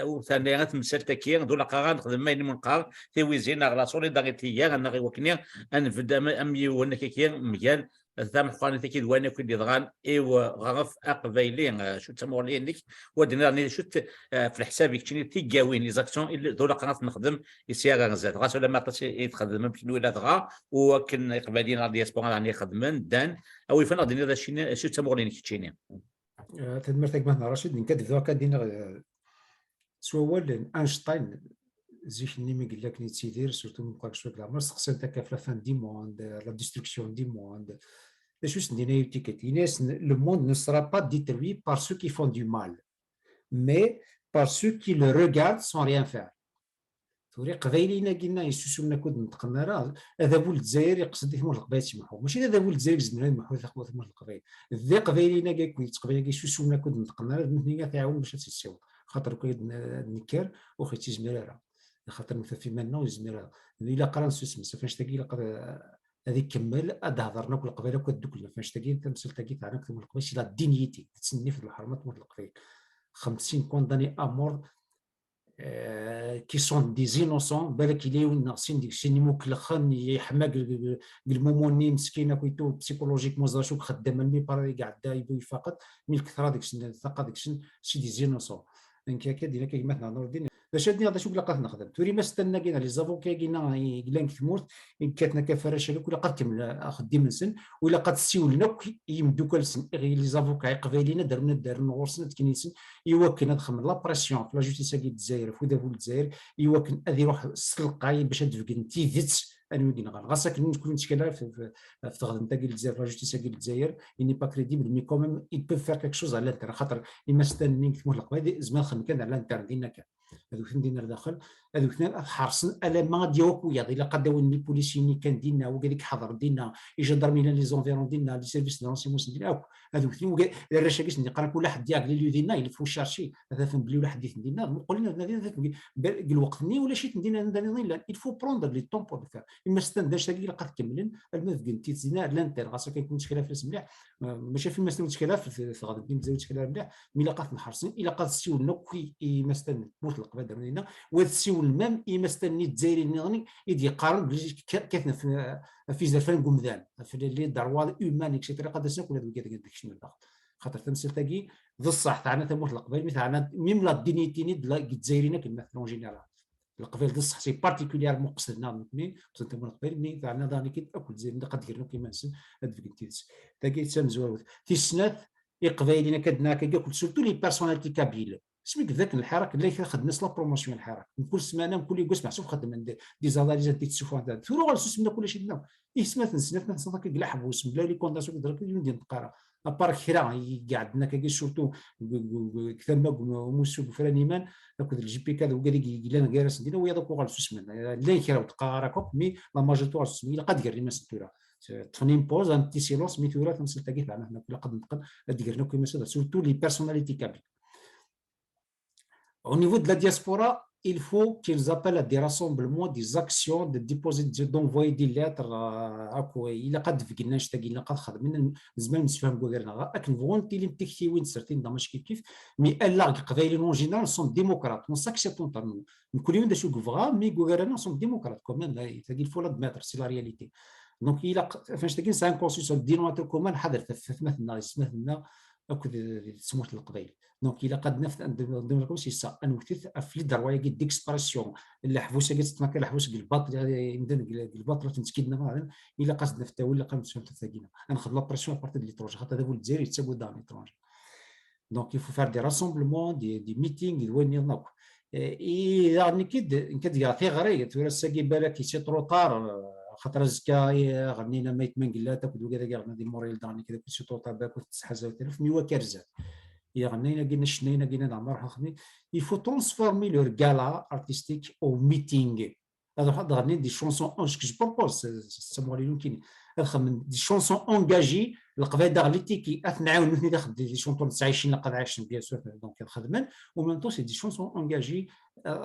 وثاني تمسلتكين دولا قران نخدم ماين منقار تيويزين على سوليداريتي انا غير وكنيا ان فدا امي ونكيكين ميال ثام حقاني تكيد وانا كنت يضغان ايوا غرف اقبيلين شو تمولين لك ودنا راني شفت في الحساب يكتشني تيجاوين لي زاكسيون اللي دولا قنات نخدم يسير غزات غاس ولا ما طاش يتخدم بشنو ولا دغا وكن قبالين راه دياسبورا راني خدمن دان او يفن غادي ندير شي تمولين كيتشيني تدمرتك مثلا رشيد نكذب ذوك كدينا سوال اينشتاين زيك نيمي قال لك نيتيدير سورتو من قاك شويه العمر سقسي انت كيف لا فان دي موند لا ديستركسيون دي موند شوش ندينا يوتيكيت الناس لو موند ne sera pas détruit par ceux qui font du mal mais par ceux qui le regardent sans rien faire توري قبايلينا قلنا يسوسو لنا كود نتقنا راه هذا بول الجزائر يقصد ثمور القبائل تيمحو ماشي هذا بول الجزائر زدنا يمحو ثمور القبائل ذي قبايلينا كاع كويت قبايل يسوسو لنا كود نتقنا راه مثنيه تعاون باش تسيو خاطر كويت نكر وخي تيزميرا خاطر مثل مالنا وزميرا الا قرا سوسمس فاش تلاقي هذيك كمل هضرنا كل القبائل كدوك لنا فاش تلاقي تمثل تلاقي تاعنا كتب القبائل لا دينيتي تسني في الحرمات مول القبائل 50 كونداني امور كي سون دي زينوسون بالك يلاو ناقصين ديك الشيء مكلخن يحماق الموموني مسكينه كويتو بسيكولوجيك مزاشوك خدامه مي باري قاعد دايبو فقط من الكثره ديك الثقه ديك شي دي زينوسون دونك هكا دينا كيما حنا نور الدين باش هادي هذا شو لقات نخدم توري ما استنى كاين لي زافوكا كاينا قلان كثمورت كاتنا كفرشه لك ولا قد كمل خدي من سن ولا قد سيولنا يمدو كالسن لي زافوكا قبايلينا دارنا غورسنا تكنيسن يوكن هاد لا بريسيون في لا جوستيس ديال الجزائر في دابو الجزائر يوكن هذه يروح السلقاي باش تفقد تيفيت انا ويدنا غاسا كنكون مشكله في تخدم تاع الجزائر لا جوستيس ديال الجزائر اني با كريديبل مي كوميم يل بو فير كيك شوز على الانتر خاطر اما استنى كتمر القبائل زمان خدم كان على الانتر ديالنا كان هذوك ندينا داخل هذوك حرصن الا ديالك ويا الا قداو ني بوليسيني كان دينا وكذلك حضر دينا جندرمي لي زونفيرون دينا لي سيرفيس دونسيموس دينا هذوك الرشا كيس نقرا كل واحد ديال لي دينا يلفو شارشي هذا فهم بلي ولا حديث دينا نقول لنا الوقت ني ولا شي ندينا لا الفو بروندر لي طون بور فير اما استنداش تاكي لقات كملن المذكن تيزينا لانتر خاصك يكون مشكله في الاسم مليح ماشي في المسلم مشكله في غادي نزيد مشكله مليح مي لقات محرصين الا قاد السيول نوكي مثلا موت القبه درنا والسيول المام يمستني الجزائري نغني يدي قارن كيفنا في زرفان قمدان في اللي دروال هيومان اكسيتيرا قد نسكن هذا داك شنو خاطر تمثل تاقي ذا الصح تاعنا تموت القبائل مثلا ميم لا دينيتيني الجزائريين كما مثلا جينيرال القبائل ذا الصح سي بارتيكولير مقصدنا اثنين قصد تموت القبائل مي تاعنا داني كي اكل زين قد ديرنا كيما نسن هاد فيكتيس تاقي تسمزوا تيسنات قبائلنا كدنا كل سورتو لي بيرسوناليتي كابيل سميك ذاك الحراك اللي خدنا لا بروموسيون الحراك كل سمانه كل يوم محسوب خدم دي زالاريزات دي تشوفوا هذا ثورو غنسمنا كل شيء لنا سمات نسنات نصدق كاع حبوس بلا لي كونداسيون درك ندير نقرا ابار خيرا قعدنا كاع سورتو كثما موسو فرانيمان هاك الجي بي كذا وقال لنا جالس ندير ويا دوك غنسمنا لا خيرا تقرا مي لا ماجورتور سمي قد قال ما ستورا تفنين بوز ان تي سيلونس مي ثورات نسل تاكي معنا حنا كل قد نقل ديرنا كيما سورتو لي بيرسوناليتي كابي. Au niveau de la diaspora, il faut qu'ils appellent à des rassemblements, des actions, d'envoyer des lettres. Il a قد فقنا نشتاقينا قد خدمنا زمان نسفهم كوغيرنا لكن فونتي اللي تكتي وين سرتين دا ماشي كيف مي الا قبايل اون جينيرال سون ديموقراط اون ساكسيبتون تاعنا كل يوم داشو كفغا مي كوغيرنا سون ديموقراط كومين تاقي الفول ادميتر سي لا رياليتي دونك الا فاش تاقي سان كونستيتيون دينواتور كومان حضر مثلنا اكو سموت القبائل دونك الا قد نفت ندير لكم سي سا انوثث في دروايا كي ديكسبرسيون اللي حبوسه كي تتمكن حبوس الباط ندير الباط تنتكيدنا مثلا الا قصد نفتا ولا قام تفهم تساكينا ناخذ لا بريسيون بارتي دي ليترونج خاطر هذا هو الجزائر يتساوي دان ليترونج دونك يفو فار دي راسومبلمون دي ميتينغ وين ينوك اي يعني كد ثغري تورا ساكي بالك سي ترو طار خاطر زكا غنينا ميت من قلات اكو كذا كاع غادي موريل داني كذا كلشي طوطا باك وتسحازا تلف مي وكرزات يا غنينا قلنا شنينا قلنا نعمر خدمي يفو ترانسفورمي لور غالا ارتستيك او ميتينغ هذا واحد غني دي شونسون جو بروبوز سموا لي يمكن دي شونسون انجاجي القبائل داغليتيكي اثنعاون مثني داخل دي شونطون عايشين لقد عايشين بيان سور دونك خدمن ومن تو سي دي شونسون انجاجي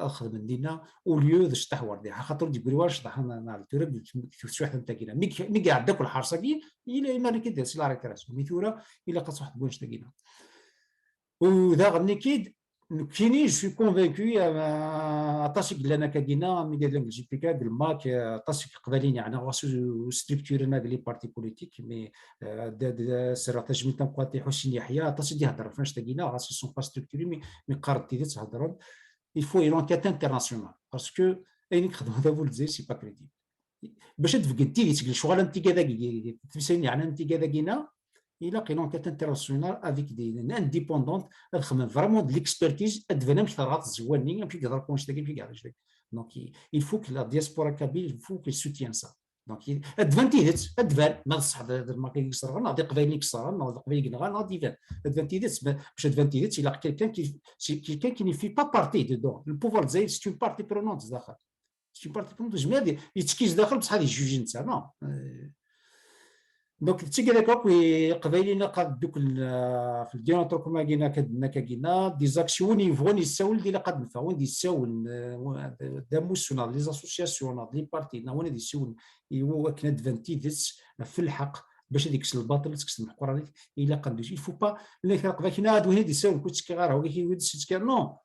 خدمن دينا او ليو ذا شتحور دي خاطر دي برواش ضحنا نار الترب في واحد نتاكينا مي قاعد داك الحرصه كي الى ما كيدير سي لا ريكراس ميثورا الى قص واحد بونش تاكينا وذا غني كيد كيني جو كونفينكو طاسك لنا كاكينا مي قال لك جي بي كا قال ماك طاسك قبالين يعني غاسو ستركتورنا لي بارتي بوليتيك مي سر تجميت نقاطي حسين يحيى طاسك يهضر فاش تاكينا غاسو سون با ستركتوري مي قارت تيدي تهضر il faut une enquête internationale parce que اين خدموا هذا ولد زي سي با كريديبل باش تفقد تيدي تقول شغل انت كذا تمسين يعني انت كذا كينا il a une enquête internationale avec des indépendants vraiment de l'expertise donc il faut que la diaspora kabyle il faut qu'elle soutienne ça donc advantage ما صح ما كيكسر ناضي قبايل يكسر ناضي قبايل ناضي advantage باش advantage il a quelqu'un qui ne fait pas partie dedans le pouvoir زي c'est une partie prenante داخل c'est une partie prenante جماعه يتكيز داخل بصح هذه جوج انت نو دونك تيجي هكاك قبايلنا قاد دوك في الديون تركما كاينا كاينا دي زاكسيون يفون يساول دي قد نفاون دي يساول داموسونا لي زاسوسياسيون لي بارتي وين دي يساول هو كنا دفانتيدس في الحق باش هذيك الباطل تكس المحقره الا قندوش يفو با اللي كنقبا كاين هاد وين يساول كنت كيغار هو كيود سيتكار نو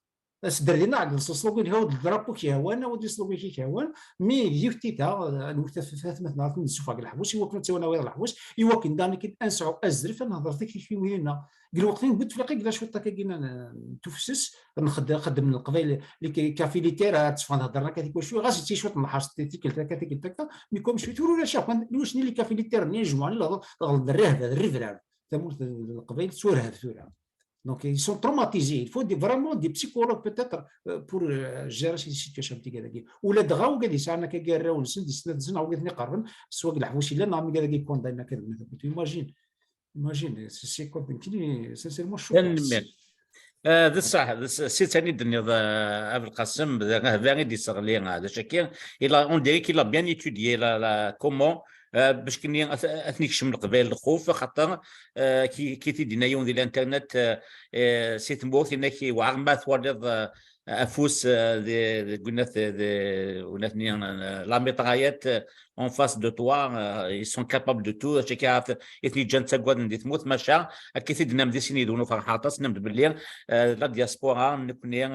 درينا عقل السلوغين هو الدرابو كيهوان ودي سلوغين كيهوان مي ديوتيتا الوثاث مثلا نشوف هذا الحبوس هو كنت وانا ويا الحبوس هو كان داني كي انسعو ازرف انا هضرت في ويننا قال وقتين قلت فلاقي كذا شويه كاينا تفسس نخدم من القبائل اللي كافيليتير تفهم هضرنا كذا شويه غاسي تي شويه نحاس تيكل مي كوم شويه تقولوا لا شاف واش اللي كافيليتير نجمعوا لا الريفران تموت القبائل سورها سورها. Donc, ils sont traumatisés. Il faut vraiment des psychologues peut-être pour gérer ces situations. Ou les draps, ils sont en guerre, ou ils sont en guerre, soit ils ont été en guerre, condamnés. Imagine, c'est comme sincèrement choquant. هذا صح سي ثاني الدنيا ابو القاسم فيغي دي سغلي هذا شكي الا اون ديري كي لا بيان ايتوديي لا كومون باش كني اثنيك شمل قبائل الخوف خاطر كي تيدينا يوم ديال الانترنت سي تموت انك وعر ما ثوالد افوس قلنا ونثني لا ميطرايات en face de toi ils sont capables de tout شي كيعرف اثني جانتا كواد ندي تموت ماشا كي دينا ديسيني دونو فرحاطس نمد باللي لا دياسبورا نكوني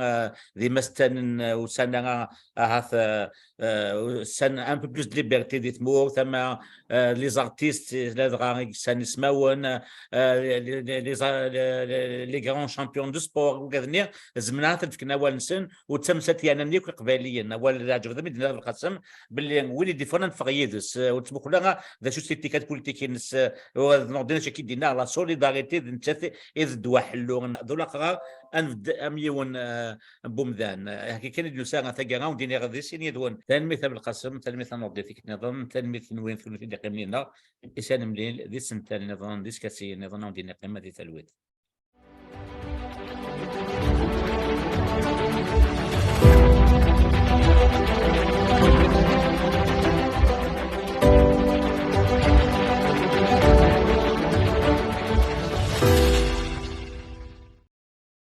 ذي مستن وسنه هاث سن ان بو بلوس دو ليبرتي دي تمور ثم لي زارتيست لا دغا سن يسماون لي غران شامبيون دو سبور وكذني زمنات فكنا والنسن وتمست يعني نيك قباليا ولا عجب ذا القسم باللي ولي ديفرنت فغيدس وتبقى لها ذا شو سيتيكات بوليتيكينس نوضينا شكي دينا لا سوليداريتي نتاث اذ دوا حلو دولا قرار اميون بومذان كي كان يدوسا ثقا وديني غادي سيني دون تنميث بالقسم تنميث نوضي فيك نظام تنميث وين في دقيقه مننا اسان مليل ذي سنتال نظام ديسكاسي نظام ودينا قيمه دي تلويت